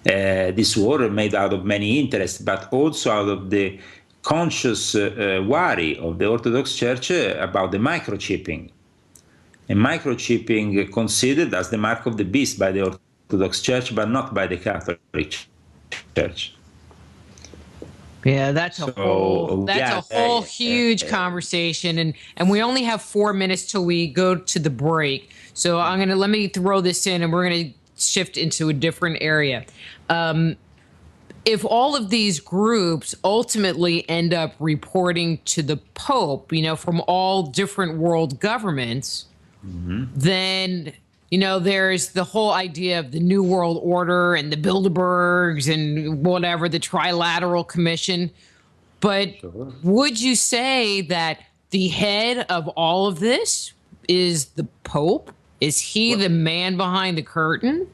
This war made out of many interests, but also out of the conscious worry of the Orthodox Church about the microchipping. And microchipping considered as the mark of the beast by the Orthodox Church, but not by the Catholic Church. Yeah, that's a whole huge conversation, and we only have 4 minutes till we go to the break. So let me throw this in, and we're gonna shift into a different area. If all of these groups ultimately end up reporting to the Pope, from all different world governments, then there's the whole idea of the New World Order and the Bilderbergs and whatever, the Trilateral Commission. But would you say that the head of all of this is the Pope? Is he the man behind the curtain?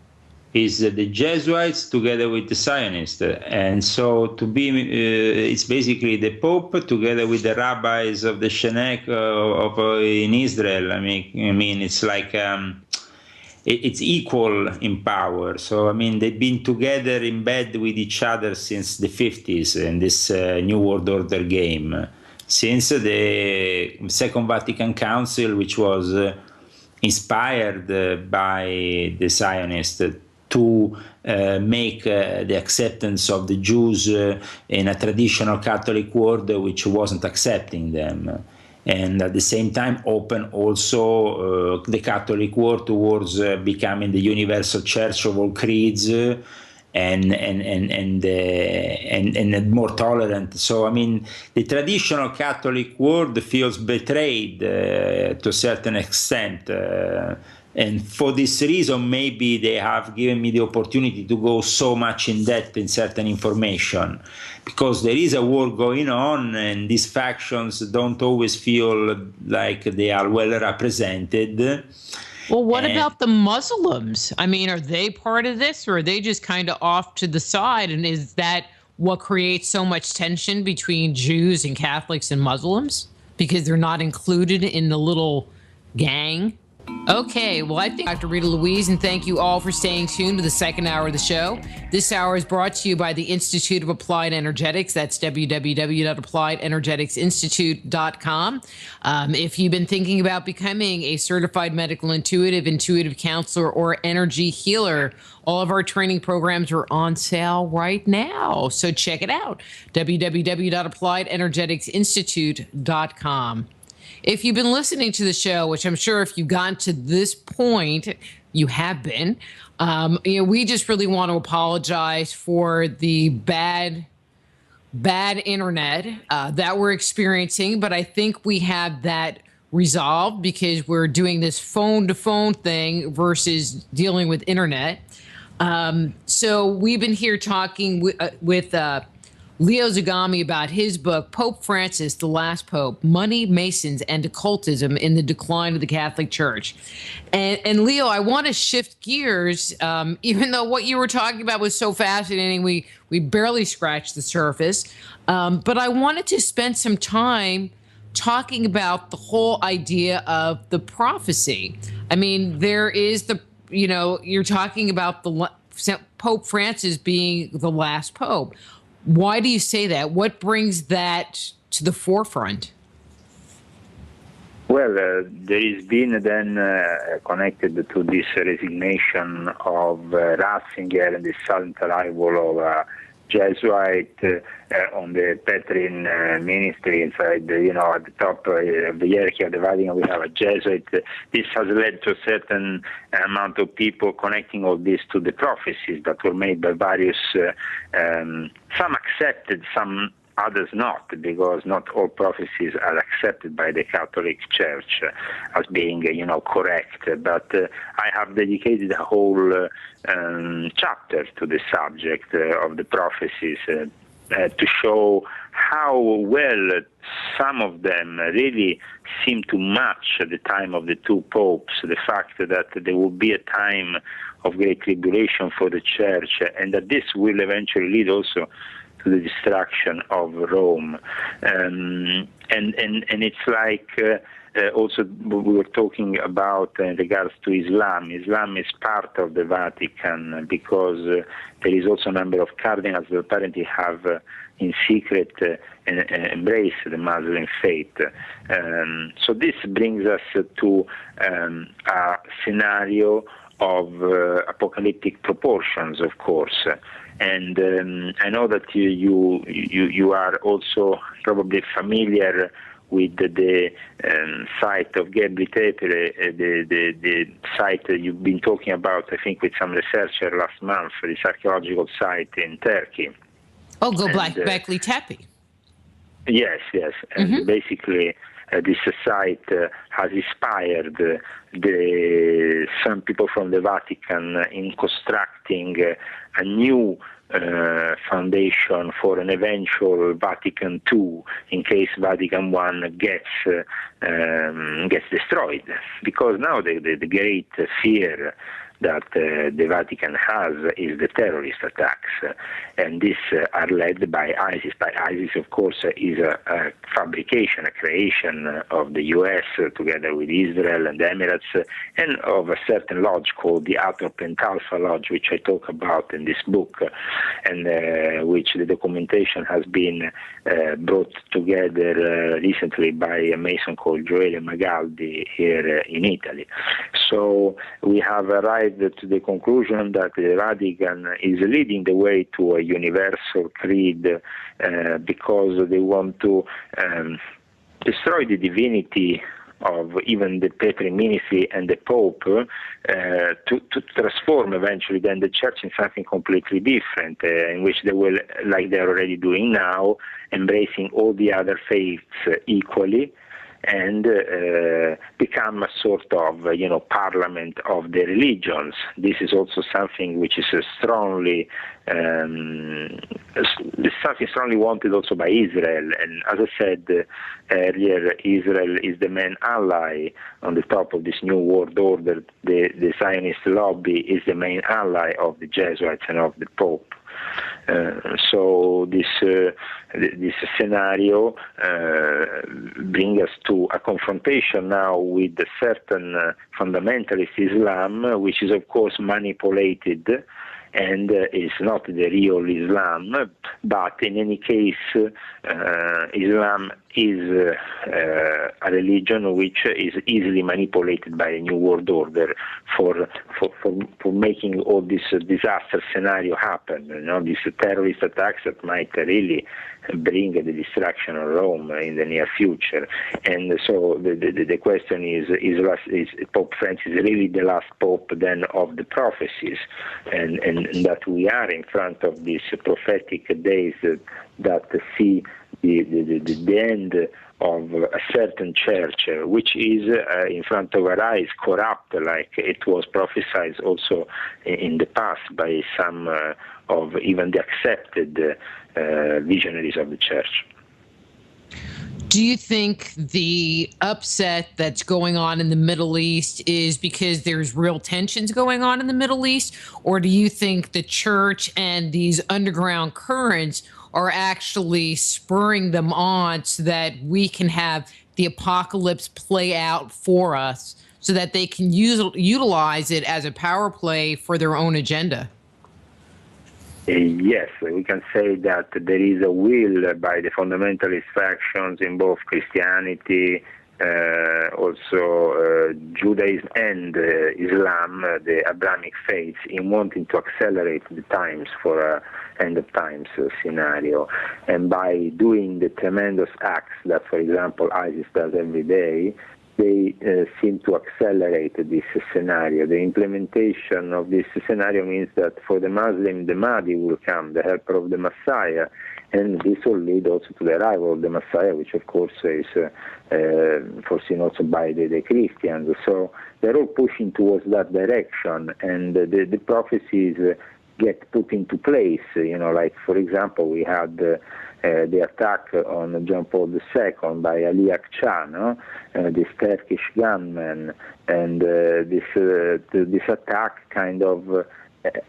Is the Jesuits together with the Zionists. And so it's basically the Pope together with the rabbis of the Shenek in Israel. I mean, it's like... it's equal in power. So, they've been together in bed with each other since the 50s in this New World Order game. Since the Second Vatican Council, which was inspired by the Zionists to make the acceptance of the Jews in a traditional Catholic world which wasn't accepting them. And at the same time open also the Catholic world towards becoming the universal church of all creeds and more tolerant. So the traditional Catholic world feels betrayed to a certain extent. And for this reason, maybe they have given me the opportunity to go so much in depth in certain information, because there is a war going on and these factions don't always feel like they are well represented. Well, what about the Muslims? Are they part of this, or are they just kind of off to the side? And is that what creates so much tension between Jews and Catholics and Muslims? Because they're not included in the little gang? Okay, well, I think Dr. Rita Louise, and thank you all for staying tuned to the second hour of the show. This hour is brought to you by the Institute of Applied Energetics. That's www.appliedenergeticsinstitute.com. If you've been thinking about becoming a certified medical intuitive counselor, or energy healer, all of our training programs are on sale right now. So check it out, www.appliedenergeticsinstitute.com. If you've been listening to the show, which I'm sure if you've gotten to this point, you have been, we just really want to apologize for the bad internet that we're experiencing. But I think we have that resolved because we're doing this phone-to-phone thing versus dealing with internet. So we've been here talking with Leo Zagami about his book, Pope Francis, The Last Pope, Money, Masons, and Occultism in the Decline of the Catholic Church. And Leo, I want to shift gears, even though what you were talking about was so fascinating, we barely scratched the surface. But I wanted to spend some time talking about the whole idea of the prophecy. There is you're talking about the Pope Francis being the last pope. Why do you say that? What brings that to the forefront? Well, there has been then connected to this resignation of Ratzinger and the sudden arrival of Jesuit on the Petrine ministry inside, at the top of the hierarchy of the Vatican, we have a Jesuit. This has led to a certain amount of people connecting all this to the prophecies that were made by various, some accepted, some others not, because not all prophecies are accepted by the Catholic Church as being, correct. But I have dedicated a whole chapter to the subject of the prophecies to show how well some of them really seem to match the time of the two popes, the fact that there will be a time of great tribulation for the Church, and that this will eventually lead also to the destruction of Rome. And it's like also we were talking about in regards to Islam. Islam is part of the Vatican because there is also a number of cardinals that apparently have in secret embraced the Muslim faith. So this brings us to a scenario of apocalyptic proportions, of course. And I know that you are also probably familiar with the site of Gebri Tepe, the site that you've been talking about, I think, with some researcher last month, this archaeological site in Turkey. Oh, Göbekli Tepe. Yes. And basically, this site has inspired some people from the Vatican in constructing a new foundation for an eventual Vatican II in case Vatican I gets destroyed. Because now the great fear that the Vatican has is the terrorist attacks, and these are led by ISIS. By ISIS, of course, is a fabrication, a creation of the U.S. Together with Israel and the Emirates, and of a certain lodge called the Atrop and Alpha Lodge, which I talk about in this book, and which the documentation has been brought together recently by a Mason called Gioele Magaldi here in Italy. So we have arrived to the conclusion that the Vatican is leading the way to a universal creed because they want to destroy the divinity of even the Petrine ministry and the Pope to transform eventually then the Church in something completely different, in which they will, like they're already doing now, embracing all the other faiths equally, and become a sort of, parliament of the religions. This is also something which is strongly wanted also by Israel. And as I said earlier, Israel is the main ally on the top of this new world order. The Zionist lobby is the main ally of the Jesuits and of the Pope. So this scenario brings us to a confrontation now with a certain fundamentalist Islam, which is of course manipulated and is not the real Islam, but in any case, Islam is a religion which is easily manipulated by a new world order for making all this disaster scenario happen. These terrorist attacks that might really bring the destruction of Rome in the near future. And so the question is Pope Francis really the last pope then of the prophecies, and that we are in front of these prophetic days that see the end of a certain church, which is in front of our eyes corrupt, like it was prophesied also in the past by some of even the accepted visionaries of the church. Do you think the upset that's going on in the Middle East is because there's real tensions going on in the Middle East, or do you think the church and these underground currents are actually spurring them on so that we can have the apocalypse play out for us so that they can utilize it as a power play for their own agenda? Yes, we can say that there is a will by the fundamentalist factions in both Christianity, also Judaism and Islam, the Abrahamic faiths, in wanting to accelerate the times for end of times scenario. And by doing the tremendous acts that, for example, ISIS does every day, they seem to accelerate this scenario. The implementation of this scenario means that for the Muslim, the Mahdi will come, the helper of the Messiah, and this will lead also to the arrival of the Messiah, which of course is foreseen also by the Christians. So they're all pushing towards that direction, and the prophecies get put into place. Like for example, we had the attack on John Paul II by Ali Akçaa, this Turkish gunman, and this attack kind of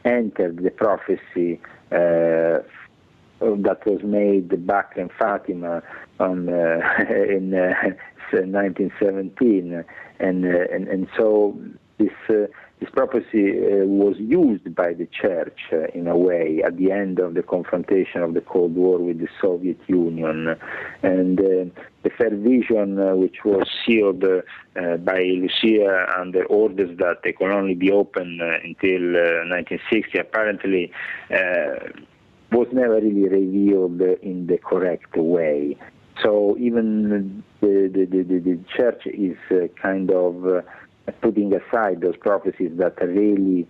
entered the prophecy that was made back in Fatima in 1917, and so this prophecy was used by the Church in a way at the end of the confrontation of the Cold War with the Soviet Union, and the fair vision, which was sealed by Lucia under orders that they could only be open until 1960, apparently was never really revealed in the correct way. So even the Church is kind of putting aside those prophecies that really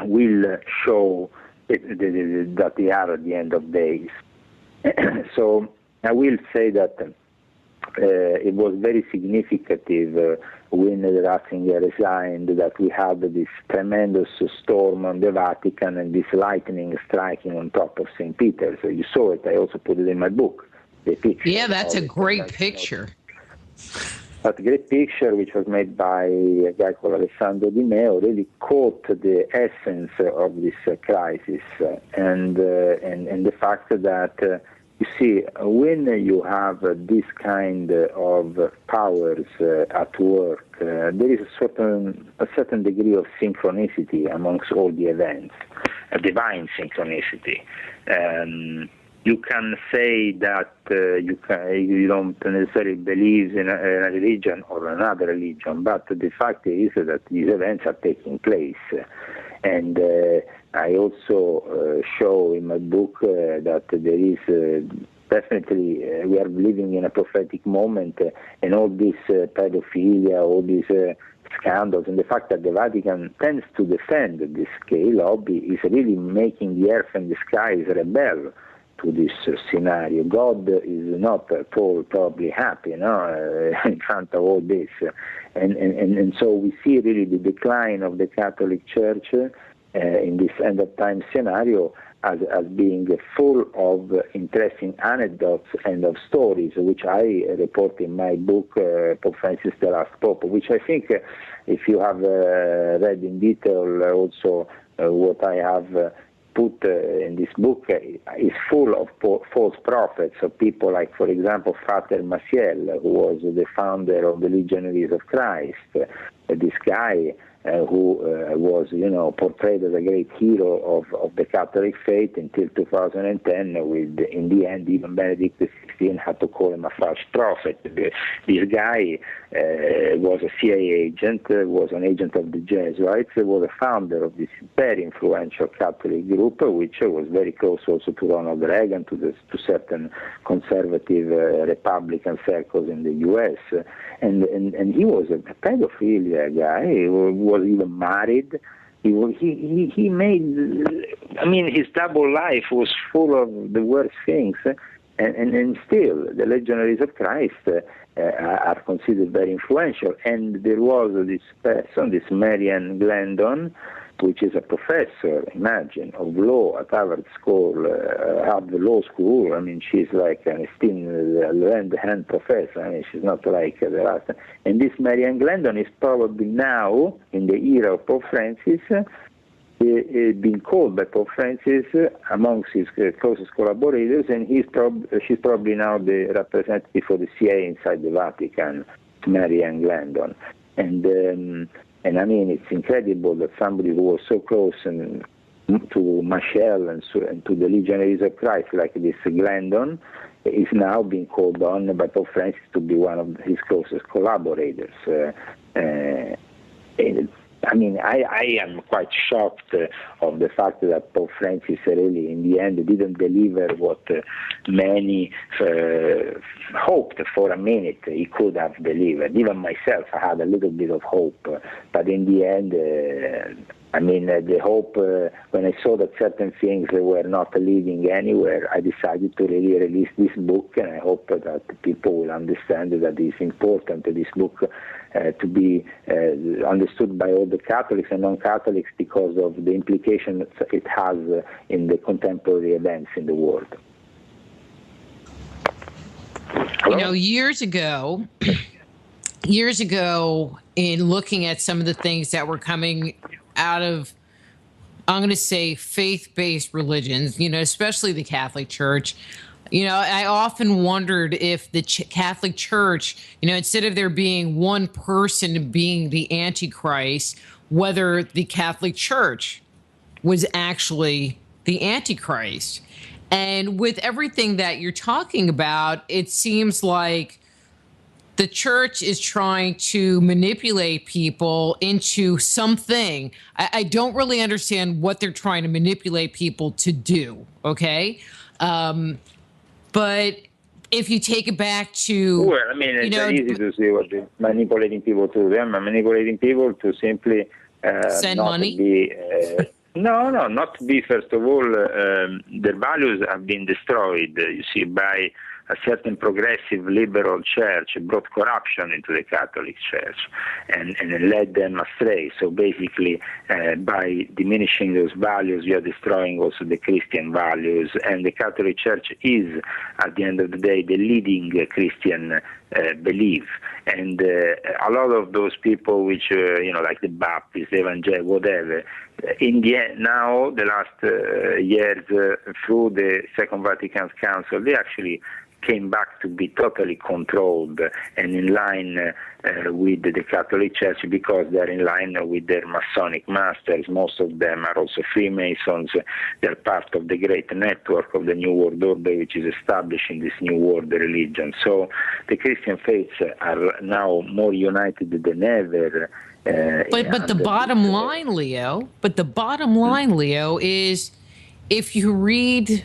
will show that they are at the end of days. So I will say that it was very significant when Ratzinger resigned that we had this tremendous storm on the Vatican and this lightning striking on top of St. Peter. So you saw it. I also put it in my book. The picture. Yeah, that's a great picture. That great picture, which was made by a guy called Alessandro Di Meo, really caught the essence of this crisis, and the fact that you see, when you have this kind of powers at work, there is a certain degree of synchronicity amongst all the events, a divine synchronicity. You can say that you don't necessarily believe in a religion or another religion, but the fact is that these events are taking place. And I also show in my book that there is definitely, we are living in a prophetic moment, and all this pedophilia, all these scandals, and the fact that the Vatican tends to defend this gay lobby is really making the earth and the skies rebel to this scenario. God is not at all probably happy, in front of all this, and so we see really the decline of the Catholic Church in this end of time scenario as being full of interesting anecdotes and of stories, which I report in my book, Pope Francis the Last Pope, which I think, if you have read in detail also what I have put in this book, is full of false prophets, of people like, for example, Frater Maciel, who was the founder of the Legionaries of Christ. This guy who was, portrayed as a great hero of the Catholic faith until 2010, with, in the end, even Benedict XVI had to call him a false prophet. This guy was a CIA agent, was an agent of the Jesuits, was a founder of this very influential Catholic group, which was very close also to Ronald Reagan, to certain conservative Republican circles in the U.S., and he was a pedophilia guy. He was even married. He made, his double life was full of the worst things, and still the Legionaries of Christ are considered very influential. And there was this person, this Marian Glendon, which is a professor, imagine, of law at Harvard School, Harvard Law School. She's like an esteemed hand professor. She's not like the rest. And this Marian Glendon is probably now, in the era of Pope Francis, being called by Pope Francis amongst his closest collaborators, and she's probably now the representative for the CIA inside the Vatican, Marian Glendon. And it's incredible that somebody who was so close and to Michelle and to the Legionaries of Christ, like this Glendon, is now being called on by Pope Francis to be one of his closest collaborators. I mean, I am quite shocked of the fact that Pope Francis really, in the end, didn't deliver what many hoped for a minute he could have delivered. Even myself, I had a little bit of hope, but in the end, I mean, the hope, when I saw that certain things were not leading anywhere, I decided to really release this book, and I hope that people will understand that it's important, this book, to be understood by all the Catholics and non-Catholics because of the implications it has in the contemporary events in the world. You know, years ago, in looking at some of the things that were coming out of, I'm going to say, faith-based religions, you know, especially the Catholic Church, you know, I often wondered if the Catholic Church, you know, instead of there being one person being the Antichrist, whether the Catholic Church was actually the Antichrist. And with everything that you're talking about, it seems like the church is trying to manipulate people into something. I don't really understand what they're trying to manipulate people to do, okay? But if you take it back to... Well, I mean, it's very easy to see what they're manipulating people to. Them manipulating people to simply send not money? Be, no, not to be, first of all, their values have been destroyed, you see, by a certain progressive liberal church brought corruption into the Catholic Church and led them astray. So basically, by diminishing those values, you are destroying also the Christian values. And the Catholic Church is, at the end of the day, the leading Christian belief. And a lot of those people, which, you know, like the Baptists, Evangelical, whatever, in the end, now, the last years, through the Second Vatican Council, they actually came back to be totally controlled and in line with the Catholic Church because they're in line with their Masonic masters. Most of them are also Freemasons. They're part of the great network of the New World Order, which is establishing this New World religion. So the Christian faiths are now more united than ever. But the bottom line, Leo, is if you read...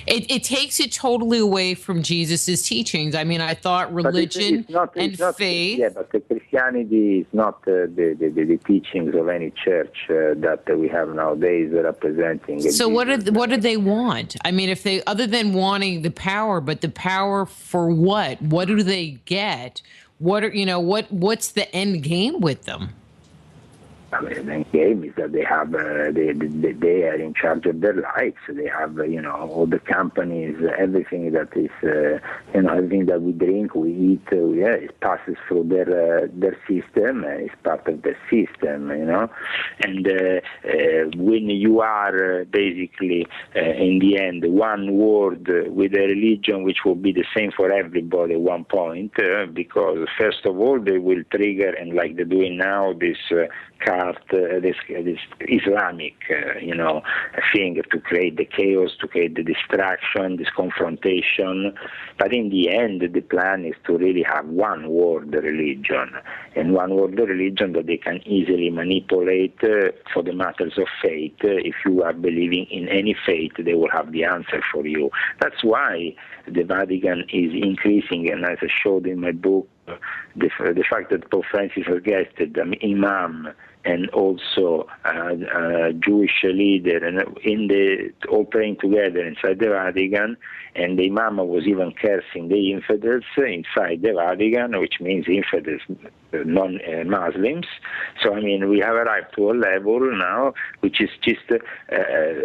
It takes it totally away from Jesus's teachings. I mean, I thought religion and faith. Yeah, but the Christianity is not the teachings of any church that we have nowadays representing. So what do they want? I mean, if they, other than wanting the power, but the power for what? What do they get? What are, you know, what's the end game with them? I mean, the game is that they have they are in charge of their lives. They have, you know, all the companies, everything that is, you know, everything that we drink, we eat, it passes through their system. It's part of the system, you know. And when you are basically in the end one world with a religion which will be the same for everybody at one point, because first of all they will trigger, and like they're doing now, this this Islamic, you know, thing to create the chaos, to create the distraction, this confrontation. But in the end, the plan is to really have one world religion, and one world religion that they can easily manipulate for the matters of faith. If you are believing in any faith, they will have the answer for you. That's why the Vatican is increasing, and as I showed in my book, the fact that Pope Francis has guested an imam and also a Jewish leader, and all praying together inside the Vatican, and the imam was even cursing the infidels inside the Vatican, which means infidels, non-Muslims. So, I mean, we have arrived to a level now which is just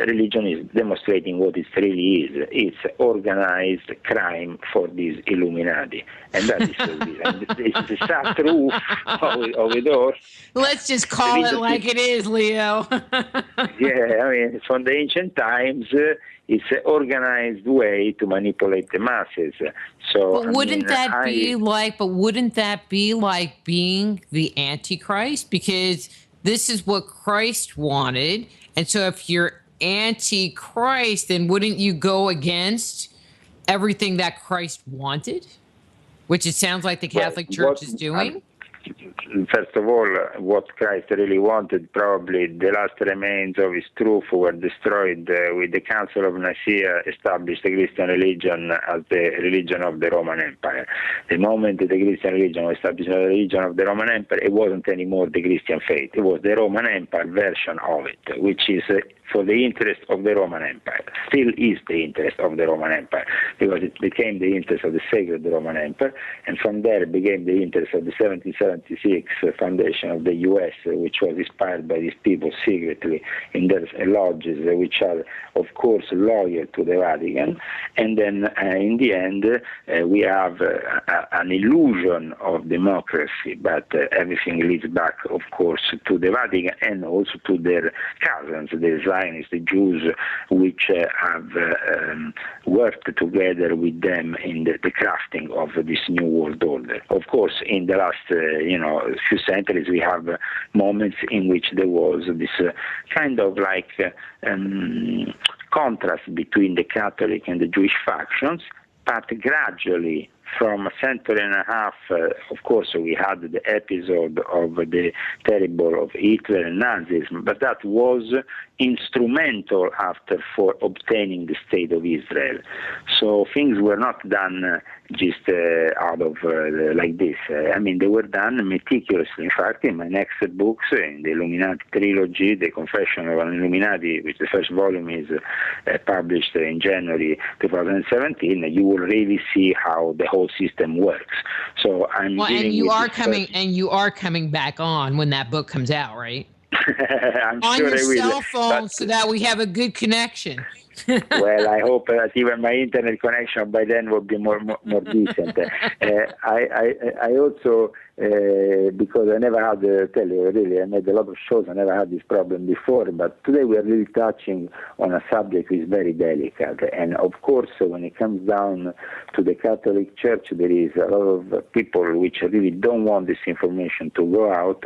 religion is demonstrating what it really is. It's organized crime for these Illuminati. And that is it's the sad truth of it all. Let's just call it like it is, Leo. Yeah, I mean, from the ancient times, it's an organized way to manipulate the masses. So, but wouldn't that be like being the Antichrist? Because this is what Christ wanted, And so if you're anti-Christ, then wouldn't you go against everything that Christ wanted? Which it sounds like the Catholic Church is doing. First of all, what Christ really wanted, probably the last remains of his truth were destroyed with the Council of Nicaea established the Christian religion as the religion of the Roman Empire. The moment the Christian religion was established as the religion of the Roman Empire, it wasn't anymore the Christian faith. It was the Roman Empire version of it, which is for the interest of the Roman Empire. Still is the interest of the Roman Empire, because it became the interest of the sacred Roman Empire, and from there it became the interest of the 1776 foundation of the U.S., which was inspired by these people secretly in their lodges, which are, of course, loyal to the Vatican. And then in the end, we have an illusion of democracy, but everything leads back, of course, to the Vatican and also to their cousins, the Zionists, the Jews, which have worked together with them in the crafting of this new world order. Of course, in the last few centuries, we have moments in which there was this kind of like contrast between the Catholic and the Jewish factions, but gradually, from a century and a half, of course, we had the episode of the terrible of Hitler and Nazism, but that was instrumental after for obtaining the state of Israel. So things were not done just out of like this. I mean, they were done meticulously. In fact, in my next books, in the Illuminati trilogy, The Confession of an Illuminati, which the first volume is published in January 2017, you will really see how the whole system works. So I'm and you are coming back on when that book comes out, right? I'm on sure your I will. cell phone, so that we have a good connection. Well, I hope that even my internet connection by then will be more decent. I also, because I never had, tell you really, I made a lot of shows, I never had this problem before, but today we are really touching on a subject which is very delicate. And of course, when it comes down to the Catholic Church, there is a lot of people which really don't want this information to go out,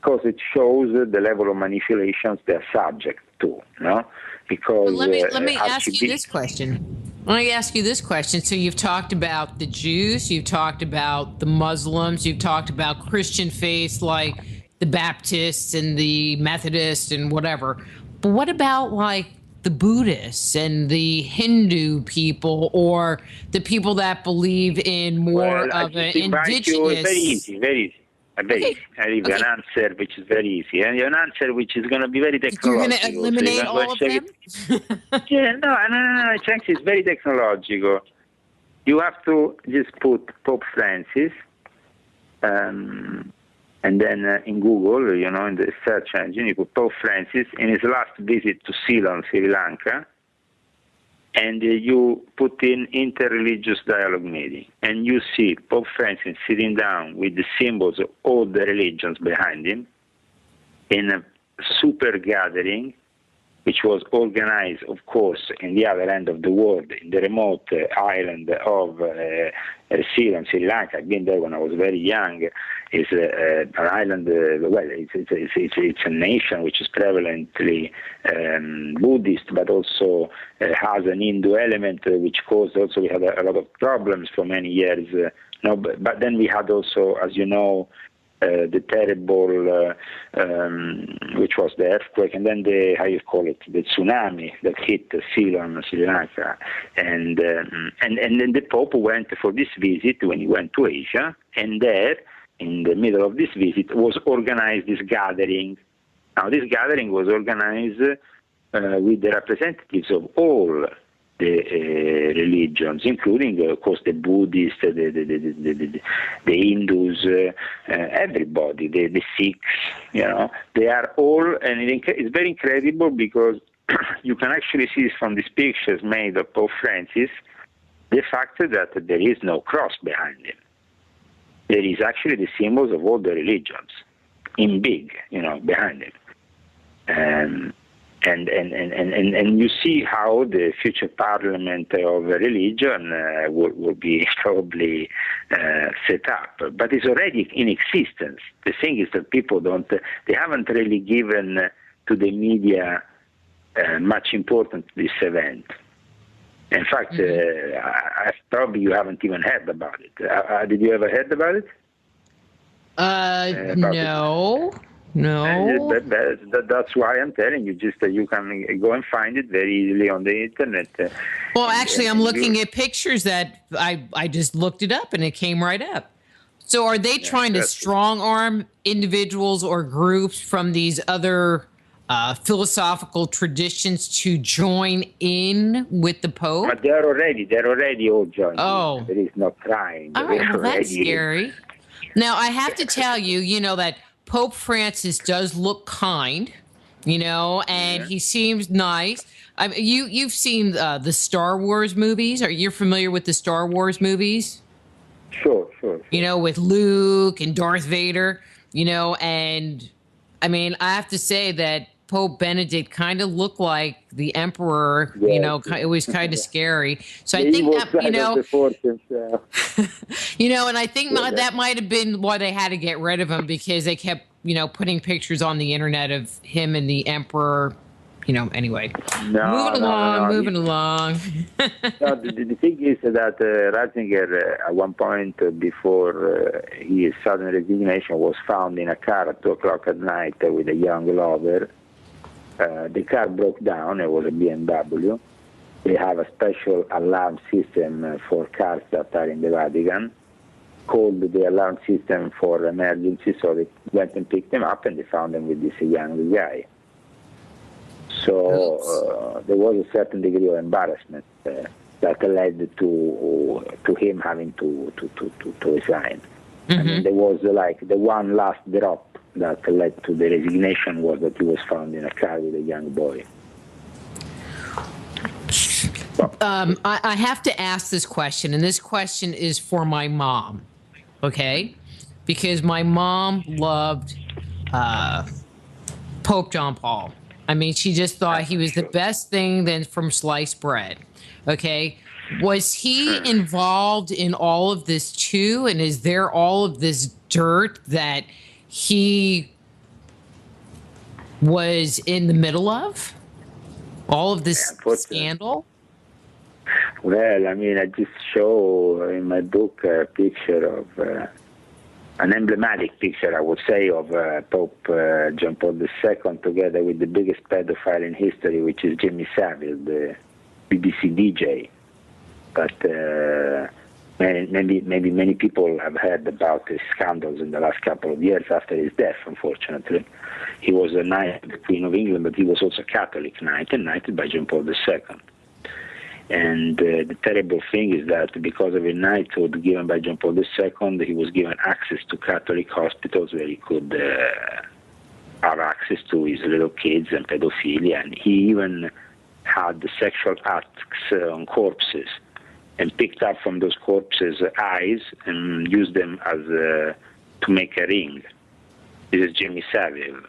because it shows the level of manipulations they are subject to, no? Because let me ask you this question. Let me ask you this question. So you've talked about the Jews, you've talked about the Muslims, you've talked about Christian faiths like the Baptists and the Methodists and whatever. But what about like the Buddhists and the Hindu people, or the people that believe in more of an indigenous? Very easy. Okay. I give you an answer which is very easy, and an answer which is going to be very technological. You're going to eliminate all of them? Yeah, no. It's very technological. You have to just put Pope Francis, and then in Google, in the search engine, you put Pope Francis in his last visit to Ceylon, Sri Lanka, and you put in interreligious dialogue meeting, and you see Pope Francis sitting down with the symbols of all the religions behind him in a super gathering, which was organized, of course, in the other end of the world, in the remote island of Ceylon, Sri Lanka. I've been there when I was very young. It's an island, it's a nation which is prevalently Buddhist, but also has an Hindu element, which caused also, we had a lot of problems for many years. But then we had also, as you know, the terrible, which was the earthquake, and then the tsunami that hit Ceylon, Sri Lanka, and then the Pope went for this visit when he went to Asia, and there, in the middle of this visit, was organized this gathering. Now, this gathering was organized with the representatives of all the religions, including, of course, the Buddhists, the Hindus, everybody, the Sikhs, they are all, and it's very incredible because you can actually see from these pictures made of Pope Francis, the fact that there is no cross behind him. There is actually the symbols of all the religions in big, behind him. And you see how the future parliament of religion will be probably set up, but it's already in existence. The thing is that people they haven't really given to the media much important to this event. In fact, probably you haven't even heard about it. Did you ever heard about it? No. That's why I'm telling you. Just you can go and find it very easily on the internet. Well, actually, I'm looking at pictures that I just looked it up and it came right up. So are they trying to strong arm individuals or groups from these other philosophical traditions to join in with the Pope? But they're already all joined. Oh. There is no trying. All right, well, that's scary. Now, I have to tell you, that Pope Francis does look kind, and he seems nice. I mean, you've seen the Star Wars movies. Are you familiar with the Star Wars movies? Sure. With Luke and Darth Vader, and I mean, I have to say that Pope Benedict kind of looked like the Emperor, it was kind of scary. So I think that, and I think that might have been why they had to get rid of him, because they kept, putting pictures on the internet of him and the Emperor. Anyway, moving along. The thing is that Ratzinger, at one point before his sudden resignation, was found in a car at 2 o'clock at night with a young lover. The car broke down. It was a BMW. They have a special alarm system for cars that are in the Vatican, called the alarm system for emergency, so they went and picked him up, and they found him with this young guy. So there was a certain degree of embarrassment that led to him having to resign. I mean, there was like the one last drop that led to the resignation was that he was found in a car with a young boy. I have to ask this question, and this question is for my mom, okay? Because my mom loved Pope John Paul. I mean, she just thought he was the best thing than from sliced bread. Okay. Was he involved in all of this too? And is there all of this dirt that he was in the middle of? All of this scandal? Well, I mean, I just show in my book a picture of an emblematic picture, I would say, of Pope John Paul II together with the biggest pedophile in history, which is Jimmy Savile, the BBC DJ. But maybe many people have heard about his scandals in the last couple of years after his death, unfortunately. He was a knight of the Queen of England, but he was also a Catholic knight, and knighted by John Paul II. And the terrible thing is that because of a knighthood given by John Paul II, he was given access to Catholic hospitals where he could have access to his little kids and pedophilia. And he even had the sexual acts on corpses and picked up from those corpses eyes and used them as to make a ring. This is Jimmy Savile.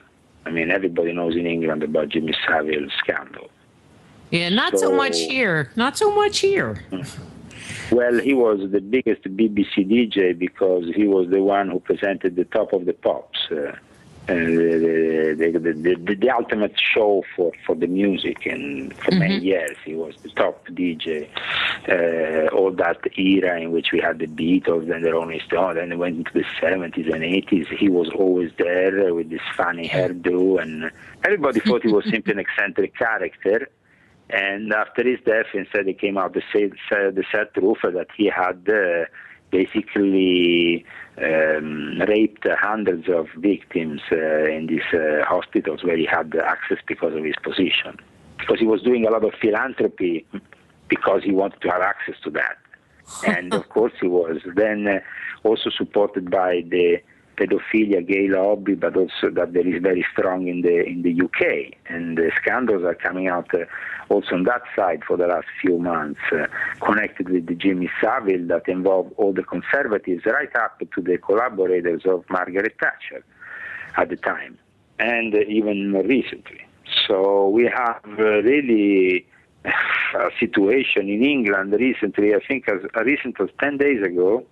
I mean, everybody knows in England about Jimmy Savile's scandal. Yeah, not so much here. Not so much here. Well, he was the biggest BBC DJ because he was the one who presented the Top of the Pops, the ultimate show for the music, and for many years he was the top DJ. All that era in which we had the Beatles and the Rolling Stones, and went into the 70s and 80s, he was always there with this funny hairdo, and everybody thought he was simply an eccentric character. And after his death, instead, it came out the sad truth that he had basically raped hundreds of victims in these hospitals where he had access because of his position. Because he was doing a lot of philanthropy because he wanted to have access to that. And of course, he was then also supported by the pedophilia gay lobby, but also that there is very strong in the UK, and the scandals are coming out also on that side for the last few months, connected with the Jimmy Savile that involve all the conservatives right up to the collaborators of Margaret Thatcher at the time, and even more recently. So we have really a situation in England recently, I think as recent as 10 days ago,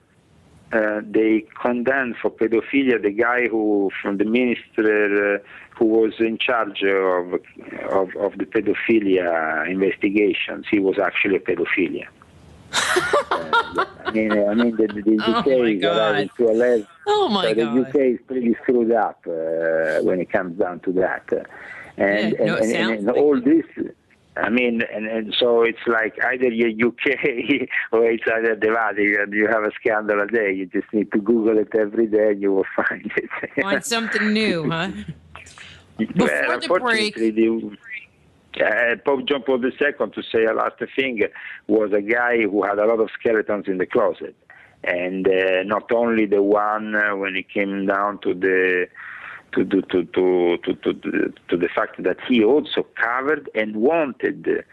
they condemned for pedophilia the guy from the minister who was in charge of the pedophilia investigations. He was actually a pedophilia. I mean, the UK is arriving to a level. Oh my so the God. UK is pretty screwed up when it comes down to that, and all this. I mean, and so it's like either you're UK or it's either the Vatican. You have a scandal a day. You just need to Google it every day, and you will find it. Find something new, huh? Well, unfortunately, Pope John Paul II, to say a last thing, was a guy who had a lot of skeletons in the closet, and not only the one when it came down to the fact that he also covered and wanted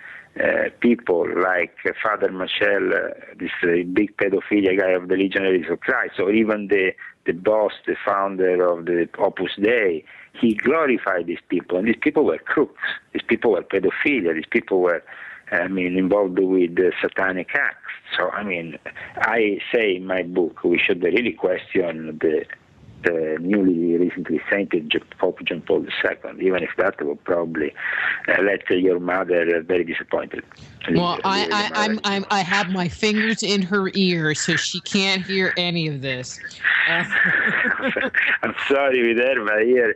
people like Father Machel, this big pedophilia guy of the Legionaries of Christ, or even the boss, the founder of the Opus Dei. He glorified these people, and these people were crooks. These people were pedophilia. These people were, involved with satanic acts. So, I say in my book we should really question the newly recently sainted Pope John Paul II, even if that will probably let your mother very disappointed. Well, I have my fingers in her ears, so she can't hear any of this. I'm sorry with her, but here,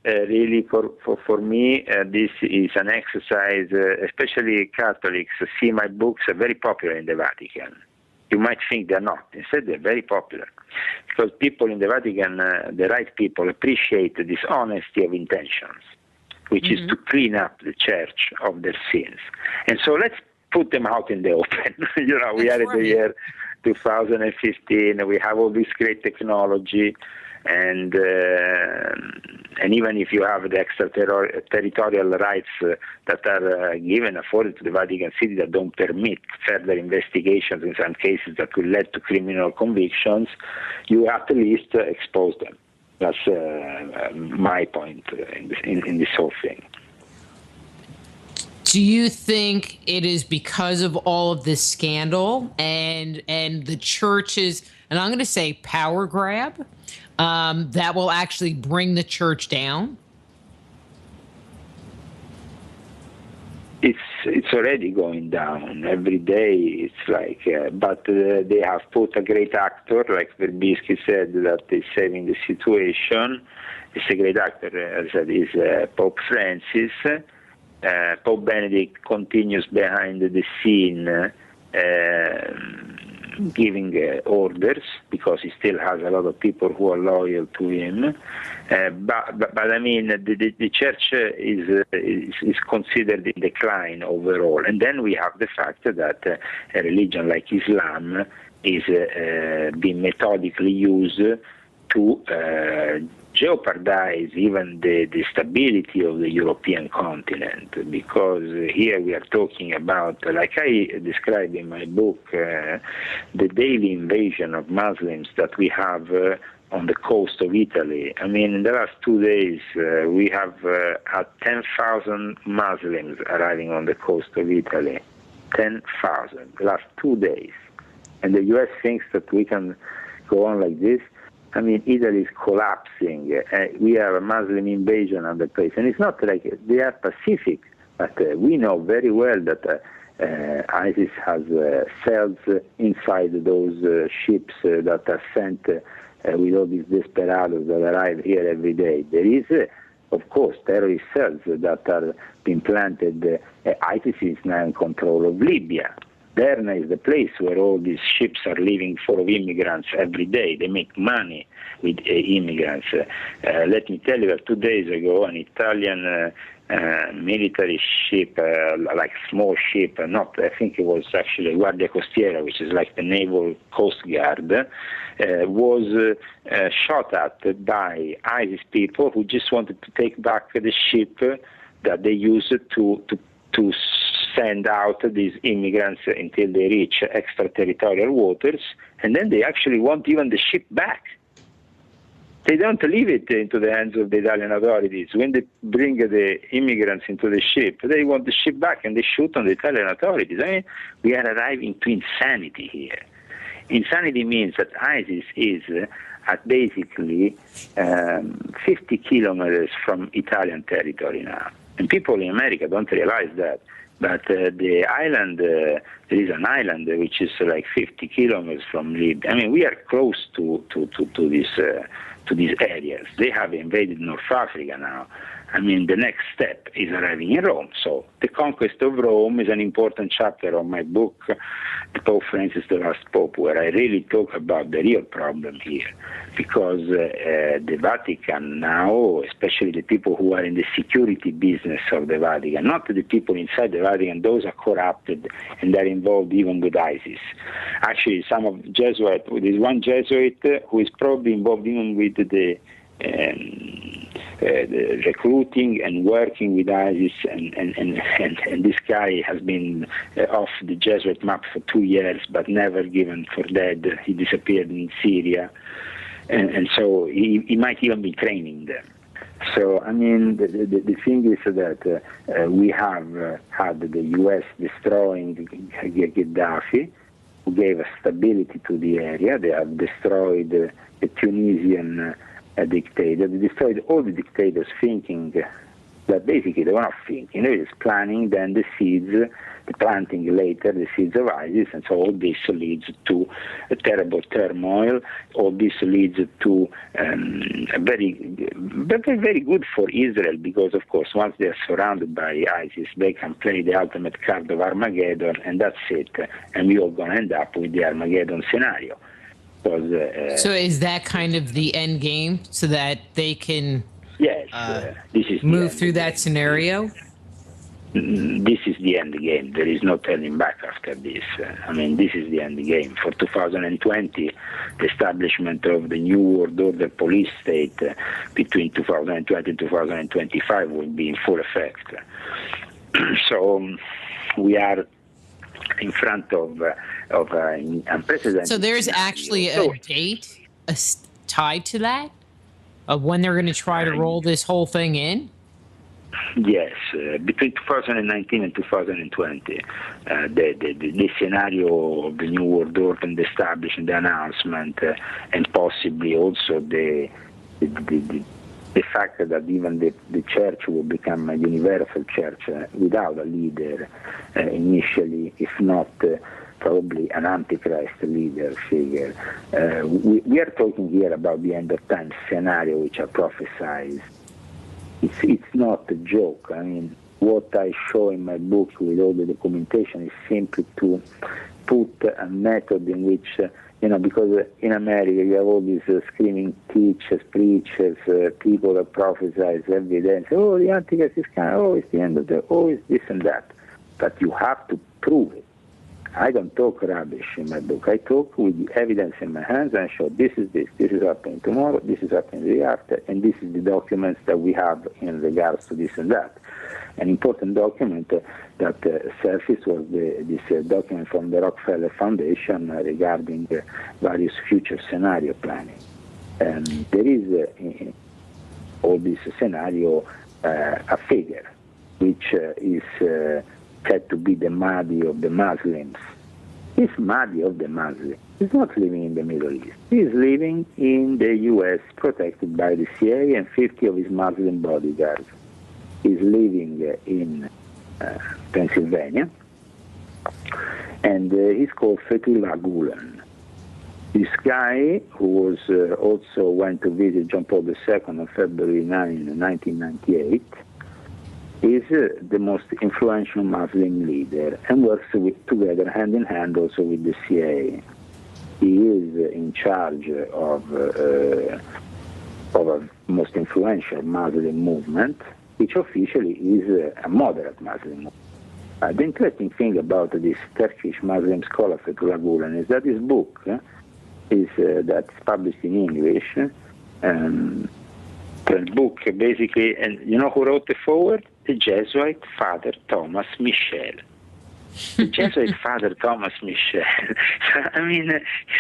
really for me, this is an exercise. Especially Catholics see my books are very popular in the Vatican. You might think they're not. Instead, they're very popular. Because people in the Vatican, the right people, appreciate this honesty of intentions, which is to clean up the church of their sins. And so let's put them out in the open. We are in the year 2015. We have all this great technology. And even if you have the extraterritorial rights that are afforded to the Vatican City that don't permit further investigations in some cases that will lead to criminal convictions, you at least expose them. That's my point in this whole thing. Do you think it is because of all of this scandal and the church's, and I'm going to say power grab, that will actually bring the church down? It's already going down every day. It's like, but they have put a great actor, like Verbisky said, that is saving the situation. It's a great actor, as I said, is Pope Francis. Pope Benedict continues behind the scene, giving orders, because he still has a lot of people who are loyal to him. But the church is considered in decline overall. And then we have the fact that a religion like Islam is being methodically used to jeopardize even the stability of the European continent, because here we are talking about, like I described in my book, the daily invasion of Muslims that we have on the coast of Italy. In the last 2 days, we have had 10,000 Muslims arriving on the coast of Italy. 10,000, last 2 days. And the U.S. thinks that we can go on like this. Italy is collapsing. We have a Muslim invasion on the place. And it's not like they are Pacific, but we know very well that ISIS has cells inside those ships that are sent with all these desperados that arrive here every day. There is, of course, terrorist cells that are being planted. ISIS is now in control of Libya. Derna is the place where all these ships are leaving full of immigrants every day. They make money with immigrants. Let me tell you that 2 days ago, an Italian military ship, like small ship, I think it was actually Guardia Costiera, which is like the naval coast guard, was shot at by ISIS people who just wanted to take back the ship that they used to send out these immigrants until they reach extraterritorial waters, and then they actually want even the ship back. They don't leave it into the hands of the Italian authorities. When they bring the immigrants into the ship, they want the ship back, and they shoot on the Italian authorities. We are arriving to insanity here. Insanity means that ISIS is at basically 50 kilometers from Italian territory now. And people in America don't realize that. But the island, there is an island which is like 50 kilometers from Libya. I mean, we are close to these areas. They have invaded North Africa now. I mean, the next step is arriving in Rome. So the conquest of Rome is an important chapter of my book, The Pope Francis, the Last Pope, where I really talk about the real problem here. Because the Vatican now, especially the people who are in the security business of the Vatican, not the people inside the Vatican, those are corrupted and they're involved even with ISIS. Actually, some of Jesuits, there's one Jesuit who is probably involved even with the recruiting and working with ISIS, and this guy has been off the Jesuit map for 2 years, but never given for dead. He disappeared in Syria, and so he might even be training them. So, I mean, the thing is that we have had the U.S. destroying Gaddafi, who gave a stability to the area. They have destroyed the Tunisian dictator. They destroyed all the dictators thinking that basically they were not thinking, they were just planning then the seeds, the planting later, the seeds of ISIS, and so all this leads to a terrible turmoil. All this leads to very good for Israel, because of course once they are surrounded by ISIS, they can play the ultimate card of Armageddon, and that's it. And we all going to end up with the Armageddon scenario. So is that kind of the end game, so that they can this is move through that scenario? This is the end game. There is no turning back after this. I mean, this is the end game. For 2020, the establishment of the New World Order police state between 2020 and 2025 will be in full effect. So we are in front of unprecedented. So there's actually a date tied to that of when they're going to try to roll this whole thing in? Yes, between 2019 and 2020, the scenario of the New World Order and the establishment, the announcement, and possibly also the fact that even the church will become a universal church without a leader initially, if not probably an antichrist leader figure. We are talking here about the end of time scenario which are prophesied. It's not a joke. I mean, what I show in my book with all the documentation is simply to put a method in which, because in America you have all these screaming teachers, preachers, people that prophesize every day and say, oh, the Antichrist is coming, oh, it's the end of the, oh, it's this and that. But you have to prove it. I don't talk rubbish in my book. I talk with the evidence in my hands and show this is happening tomorrow, this is happening the day after, and this is the documents that we have in regards to this and that. An important document that surfaced was this document from the Rockefeller Foundation regarding various future scenario planning. And there is in all this scenario a figure which is said to be the Mahdi of the Muslims. This Mahdi of the Muslims is not living in the Middle East. He is living in the U.S., protected by the CIA and 50 of his Muslim bodyguards. He's living in Pennsylvania, and he's called Fethullah Gulen. This guy, who was also went to visit John Paul II on February 9, 1998, is the most influential Muslim leader and works together hand in hand also with the CIA. He is in charge of a most influential Muslim movement, which officially is a moderate Muslim movement. The interesting thing about this Turkish Muslim scholar Fethullah Gulen is that his book that's published in English. The book basically, and you know who wrote the foreword? The Jesuit Father Thomas Michel. The Jesuit Father Thomas Michel. I mean,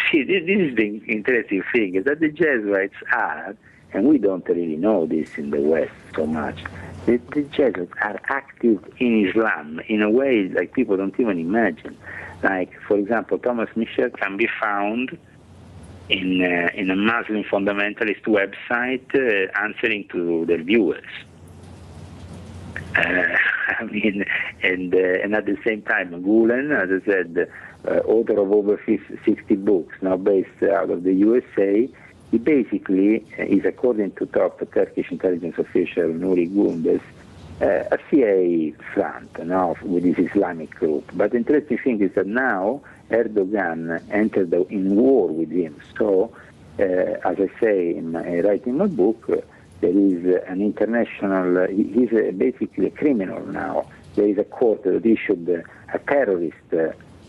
see, this is the interesting thing, is that the Jesuits are, and we don't really know this in the West so much, The Jesuits are active in Islam in a way like people don't even imagine. Like, for example, Thomas Michel can be found in a Muslim fundamentalist website answering to their viewers. I mean, and at the same time, Gulen, as I said, author of over 60 books, now based out of the USA, he basically is, according to top Turkish intelligence official Nuri Gundes, a CIA front with his Islamic group. But the interesting thing is that now Erdogan entered in war with him. So, as I say in writing my book, there is an international, he's basically a criminal now. There is a court that issued a terrorist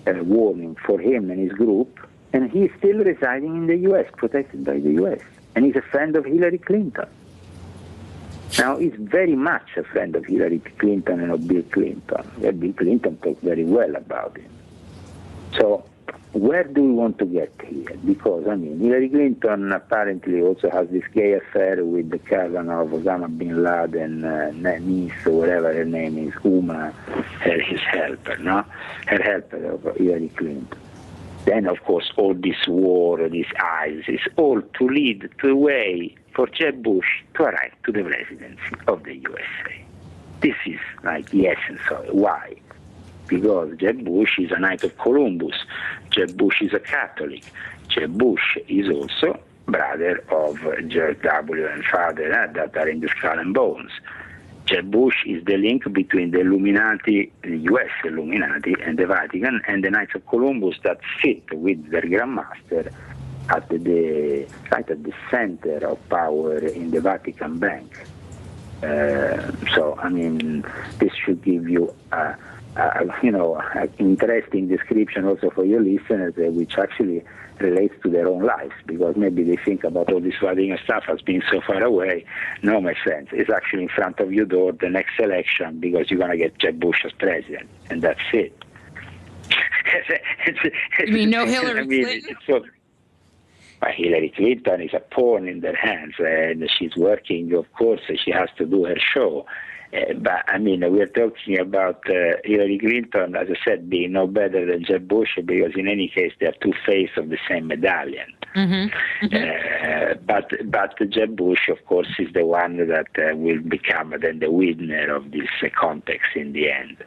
warning for him and his group, and he's still residing in the U.S., protected by the U.S., and he's a friend of Hillary Clinton. Now, he's very much a friend of Hillary Clinton and of Bill Clinton. Bill Clinton talked very well about him. So, where do we want to get here? Because, I mean, Hillary Clinton apparently also has this gay affair with the cousin of Osama bin Laden, niece, or whatever her name is, Uma, his helper, no? Her helper of Hillary Clinton. Then, of course, all this war, this ISIS, all to lead to a way for Jeb Bush to arrive to the presidency of the USA. This is like the essence of it. Why? Because Jeb Bush is a Knight of Columbus. Jeb Bush is a Catholic. Jeb Bush is also brother of George W. and father that are in the Skull and Bones. Jeb Bush is the link between the Illuminati, the U.S. Illuminati, and the Vatican, and the Knights of Columbus that sit with their Grandmaster right at the center of power in the Vatican Bank. So, I mean, this should give you an interesting description also for your listeners, which actually relates to their own lives, because maybe they think about all this Vatican stuff as being so far away. No, my friends, it's actually in front of your door the next election, because you're going to get Jeb Bush as president, and that's it. You mean no Hillary Clinton? But Hillary Clinton is a pawn in their hands, and she's working, of course, she has to do her show. But, I mean, we're talking about Hillary Clinton, as I said, being no better than Jeb Bush, because in any case, they're two faces of the same medallion. Mm-hmm. Mm-hmm. But Jeb Bush, of course, is the one that will become then the winner of this context in the end.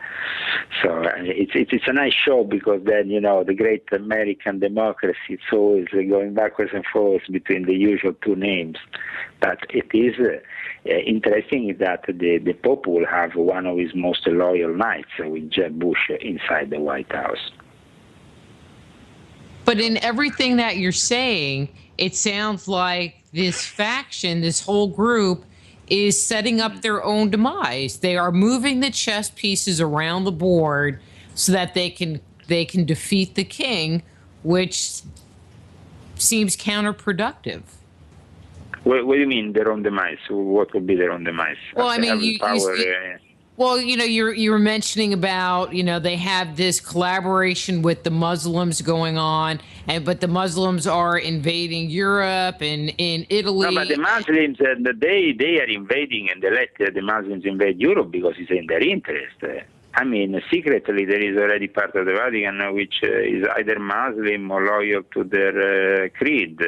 So it's a nice show, because then, the great American democracy, it's always going backwards and forwards between the usual two names. But it is interesting is that the Pope will have one of his most loyal knights with Jeb Bush inside the White House. But in everything that you're saying, it sounds like this faction, this whole group, is setting up their own demise. They are moving the chess pieces around the board so that they can defeat the king, which seems counterproductive. What do you mean their own demise? What would be their own demise? Well, I mean, you were mentioning about, they have this collaboration with the Muslims going on, but the Muslims are invading Europe and in Italy. No, but the Muslims, they are invading, and they let the Muslims invade Europe because it's in their interest. I mean, secretly, there is already part of the Vatican which is either Muslim or loyal to their creed.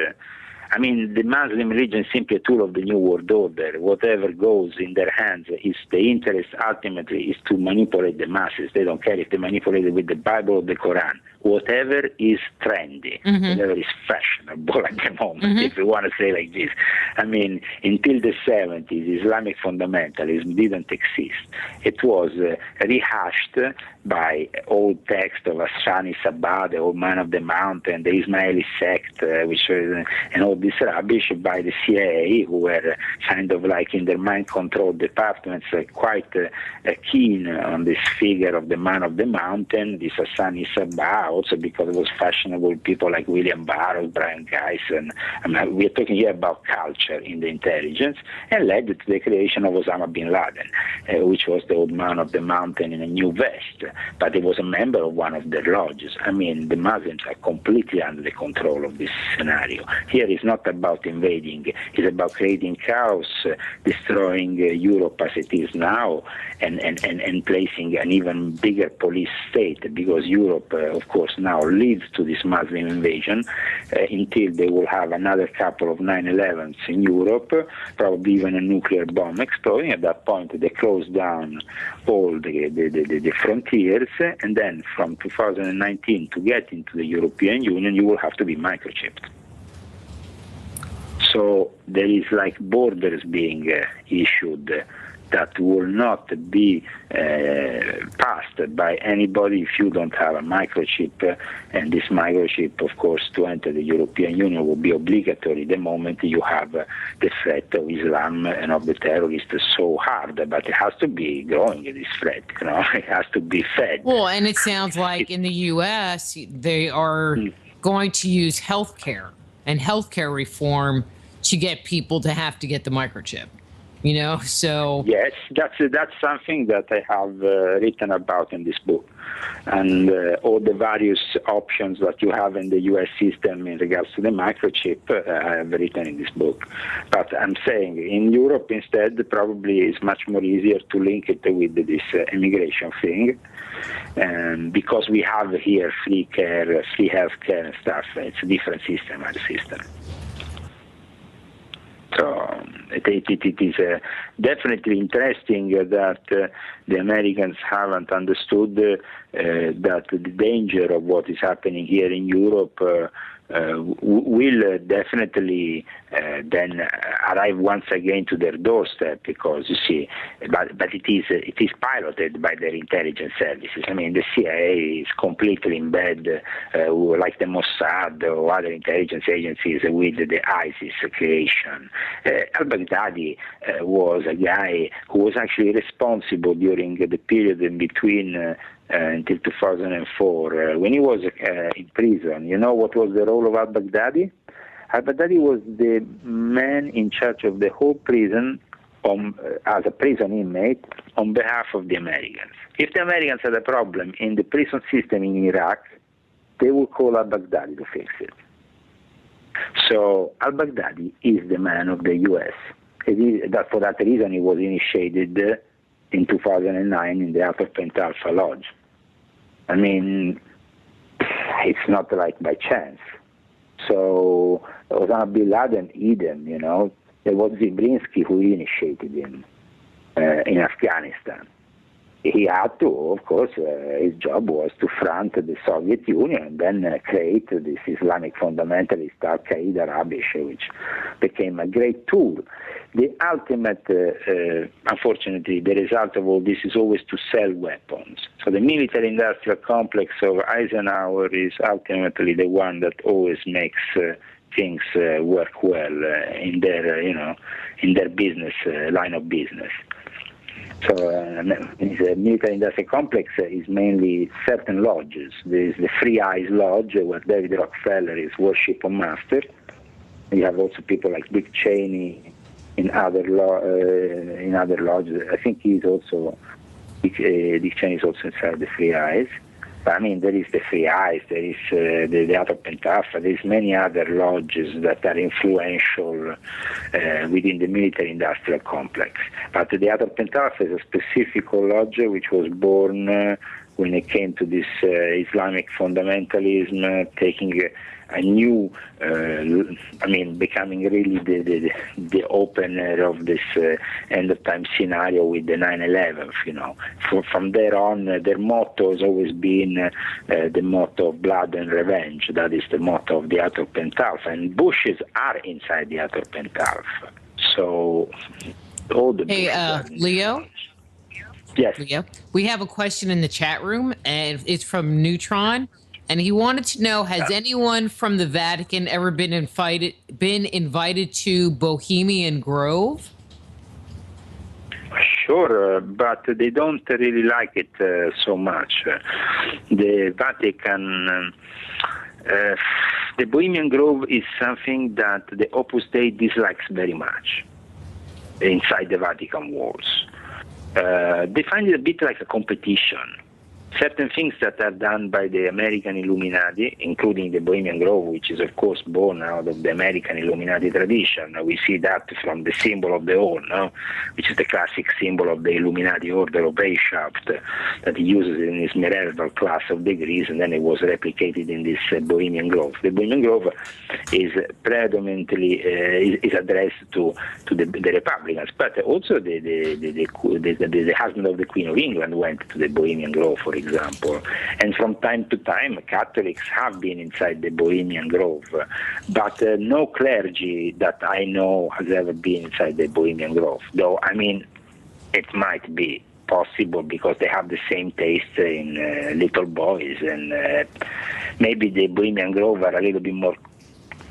I mean, the Muslim religion is simply a tool of the New World Order. Whatever goes in their hands, is the interest ultimately is to manipulate the masses. They don't care if they manipulate it with the Bible or the Quran. Whatever is trendy, whatever is fashionable at the moment, if you want to say like this. I mean, until the 70s, Islamic fundamentalism didn't exist. It was rehashed by old text of Hassani Sabbah, the old man of the mountain, the Ismaili sect, and all this rubbish by the CIA, who were kind of like in their mind control departments, quite keen on this figure of the man of the mountain, this Hassani Sabbah, also because it was fashionable. People like William Burroughs, Brian Geisen. We're talking here about culture in the intelligence, and led to the creation of Osama bin Laden, which was the old man of the mountain in a new vest. But he was a member of one of their lodges. I mean, the Muslims are completely under the control of this scenario. Here it's not about invading, it's about creating chaos, destroying Europe as it is now, and placing an even bigger police state, because Europe, of course, now leads to this Muslim invasion until they will have another couple of 9/11s in Europe, probably even a nuclear bomb exploding. At that point, they close down all the frontiers, and then from 2019 to get into the European Union, you will have to be microchipped. So there is like borders being issued that will not be passed by anybody if you don't have a microchip. And this microchip, of course, to enter the European Union will be obligatory the moment you have the threat of Islam and of the terrorists so hard. But it has to be growing, this threat. You know, it has to be fed. Well, and it sounds like in the U.S. they are going to use healthcare and healthcare reform to get people to have to get the microchip. You know, so yes, that's something that I have written about in this book, and all the various options that you have in the U.S. system in regards to the microchip, I have written in this book. But I'm saying in Europe instead, probably it's much more easier to link it with this immigration thing, because we have here free care, free healthcare and stuff. It's a different system, as a system. So it is definitely interesting that the Americans haven't understood that the danger of what is happening here in Europe will definitely then arrive once again to their doorstep, because you see, but it is piloted by their intelligence services. I mean, the CIA is completely in bed, like the Mossad or other intelligence agencies, with the ISIS creation. Al-Baghdadi was a guy who was actually responsible during the period in between until 2004. When he was in prison, you know what was the role of al-Baghdadi? Al-Baghdadi was the man in charge of the whole prison as a prison inmate on behalf of the Americans. If the Americans had a problem in the prison system in Iraq, they would call al-Baghdadi to fix it. So al-Baghdadi is the man of the U.S. For that reason, he was initiated in 2009 in the Alpha Alpha Lodge. I mean, it's not like by chance. So Osama bin Laden, Eden, you know, it was Zibrinsky who initiated him in Afghanistan. He had to, of course, his job was to front the Soviet Union and then create this Islamic fundamentalist Al-Qaeda rubbish, which became a great tool. The ultimate, unfortunately, the result of all this is always to sell weapons. So the military-industrial complex of Eisenhower is ultimately the one that always makes things work well in their, in their business, line of business. So the military-industrial complex is mainly certain lodges. There is the Free Eyes Lodge, where David Rockefeller is worship master. You have also people like Dick Cheney in other lodges. I think he's also Dick Cheney is also inside the Free Eyes. But I mean, there is the Free Eyes, there is the Alpha Alpha. There is many other lodges that are influential within the military-industrial complex. But the Alpha Alpha is a specific lodge which was born when it came to this Islamic fundamentalism, taking a new, becoming really the opener of this end-of-time scenario with the 9/11. From there on, their motto has always been the motto of blood and revenge. That is the motto of the Alpha Alpha, and Bushes are inside the Alpha Alpha. So, all the Leo. Yes. Leo, we have a question in the chat room, and it's from Neutron. And he wanted to know, has anyone from the Vatican ever been invited to Bohemian Grove? sure, but they don't really like it so much. The Vatican, the Bohemian Grove is something that the Opus Dei dislikes very much inside the Vatican walls. They find it a bit like a competition. Certain things that are done by the American Illuminati, including the Bohemian Grove, which is of course born out of the American Illuminati tradition. We see that from the symbol of the horn, no? Which is the classic symbol of the Illuminati order of Weishaupt that he uses in his medieval class of degrees, and then it was replicated in this Bohemian Grove. The Bohemian Grove is predominantly is addressed to the Republicans, but also the husband of the Queen of England went to the Bohemian Grove, for example. And from time to time, Catholics have been inside the Bohemian Grove, but no clergy that I know has ever been inside the Bohemian Grove. Though, I mean, it might be possible because they have the same taste in little boys, and maybe the Bohemian Grove are a little bit more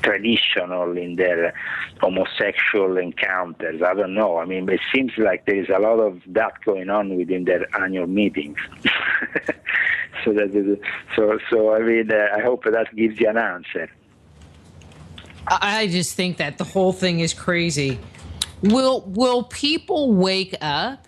traditional in their homosexual encounters. I don't know. I mean, it seems like there is a lot of that going on within their annual meetings. So I mean, I hope that gives you an answer. I just think that the whole thing is crazy. Will people wake up?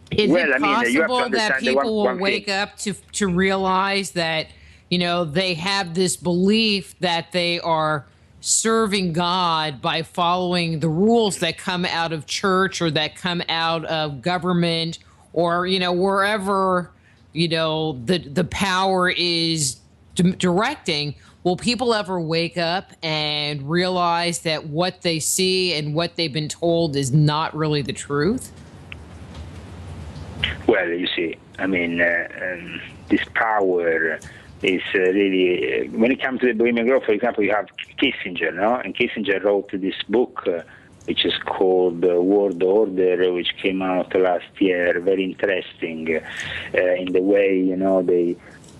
Is it possible that people will wake up to realize that, you know, they have this belief that they are serving God by following the rules that come out of church or that come out of government or, you know, wherever, you know, the power is directing? Will people ever wake up and realize that what they see and what they've been told is not really the truth? Well, you see, I mean, this power is really, when it comes to the Bohemian Grove, for example, you have Kissinger, no? And Kissinger wrote this book, which is called World Order, which came out last year. Very interesting in the way, you know, they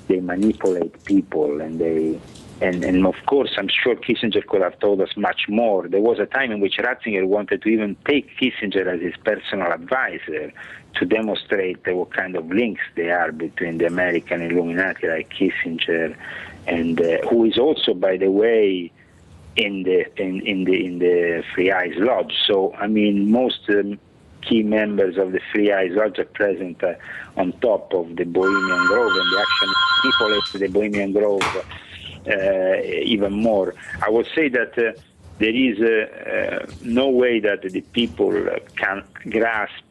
manipulate people, and of course, I'm sure Kissinger could have told us much more. There was a time in which Ratzinger wanted to even take Kissinger as his personal advisor to demonstrate what kind of links there are between the American Illuminati like Kissinger, and who is also, by the way, in the Free Eyes Lodge. So, I mean, most key members of the Free Eyes Lodge are present on top of the Bohemian Grove, and they actually manipulate the Bohemian Grove even more. I would say that there is no way that the people can grasp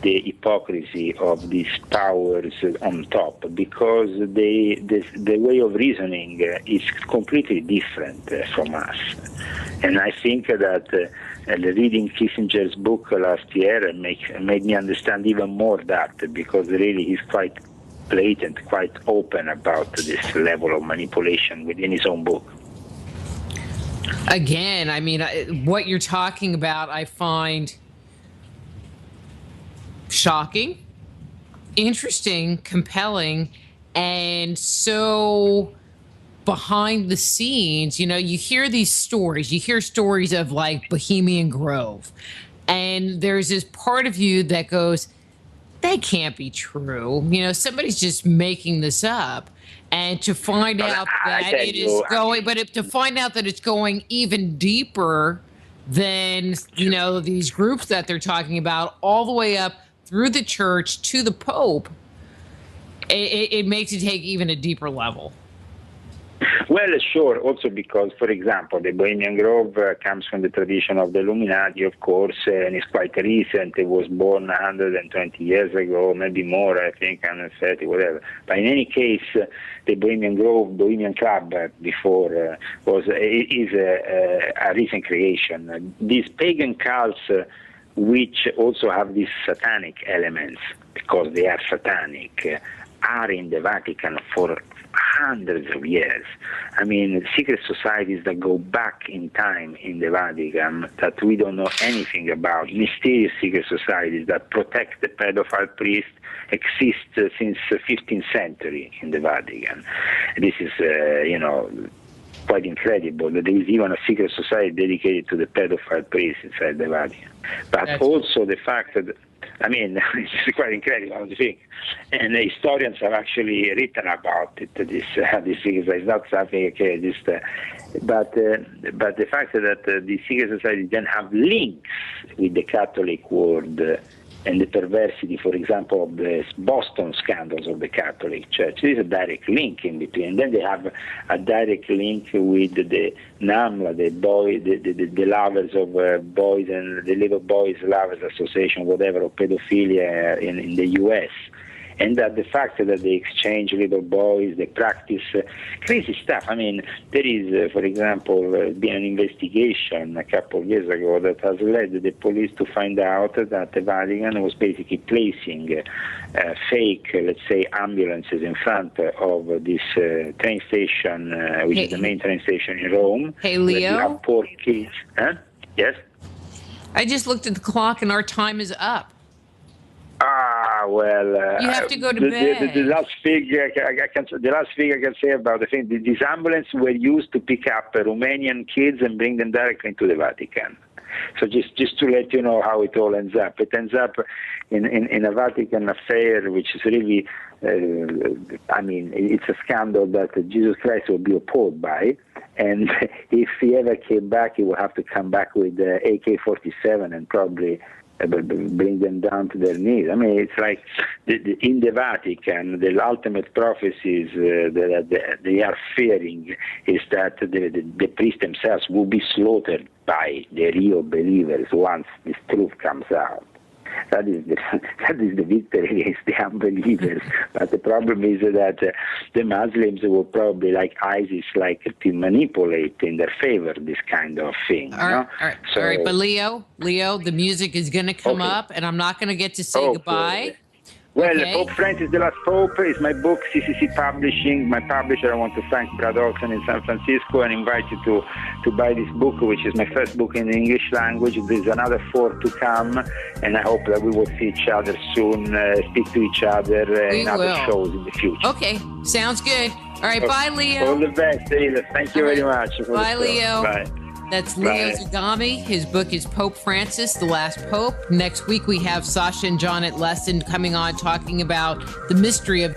the hypocrisy of these powers on top, because the way of reasoning is completely different from us. And I think that reading Kissinger's book last year made me understand even more that, because really he's quite blatant, quite open about this level of manipulation within his own book. Again, I mean, what you're talking about, I find shocking, interesting, compelling, and so behind the scenes. You know, you hear these stories, you hear stories of like Bohemian Grove, and there's this part of you that goes, that can't be true. You know, somebody's just making this up. And to find out that it is going, to find out that it's going even deeper than, you know, these groups that they're talking about, all the way up through the church to the Pope, it makes it take even a deeper level. Well, sure, also because, for example, the Bohemian Grove comes from the tradition of the Illuminati, of course, and it's quite recent. It was born 120 years ago, maybe more, I think, 130, whatever. But in any case, the Bohemian Grove, Bohemian Club before is a recent creation. These pagan cults, which also have these satanic elements, because they are satanic, are in the Vatican for hundreds of years. I mean, secret societies that go back in time in the Vatican that we don't know anything about, mysterious secret societies that protect the pedophile priest, exist since the 15th century in the Vatican. This is, you know, quite incredible that there is even a secret society dedicated to the pedophile priest inside the Vatican. But also the fact that I mean, it's quite incredible, don't you think? And the historians have actually written about it. This secret society is not something but the fact that the secret society then have links with the Catholic world and the perversity, for example, of the Boston scandals of the Catholic Church. There is a direct link in between. And then they have a direct link with the NAMLA, the lovers of boys and the Little Boys Lovers Association, whatever, of pedophilia in the U.S. And that the fact that they exchange little boys, they practice crazy stuff. I mean, there is, for example, been an investigation a couple of years ago that has led the police to find out that the Vatican was basically placing fake, let's say, ambulances in front of this train station, which is the main train station in Rome. Hey, Leo? You have poor kids. Huh? Yes? I just looked at the clock and our time is up. Well, you have to go to bed. The last figure I can say about the thing, these ambulances were used to pick up Romanian kids and bring them directly into the Vatican. So just to let you know how it all ends up. It ends up in a Vatican affair, which is really, it's a scandal that Jesus Christ will be appalled by. And if he ever came back, he will have to come back with AK-47 and probably bring them down to their knees. I mean, it's like in the Vatican, the ultimate prophecies that they are fearing is that the priests themselves will be slaughtered by the real believers once this truth comes out. That is the victory against the unbelievers. But the problem is that the Muslims will probably, like ISIS, to manipulate in their favor this kind of thing. All right. But Leo, the music is going to come up, and I'm not going to get to say goodbye. Well, Pope Francis the Last Pope is my book, CCC Publishing. My publisher, I want to thank Brad Olsen in San Francisco and invite you to buy this book, which is my first book in the English language. There's another 4 to come, and I hope that we will see each other soon, speak to each other in other shows in the future. Okay, sounds good. All right, bye, Leo. All the best, Ada. Thank you very much. Bye, Leo. Bye. That's Leo Zagami. His book is Pope Francis, The Last Pope. Next week, we have Sasha and John at Lesson coming on talking about the mystery of...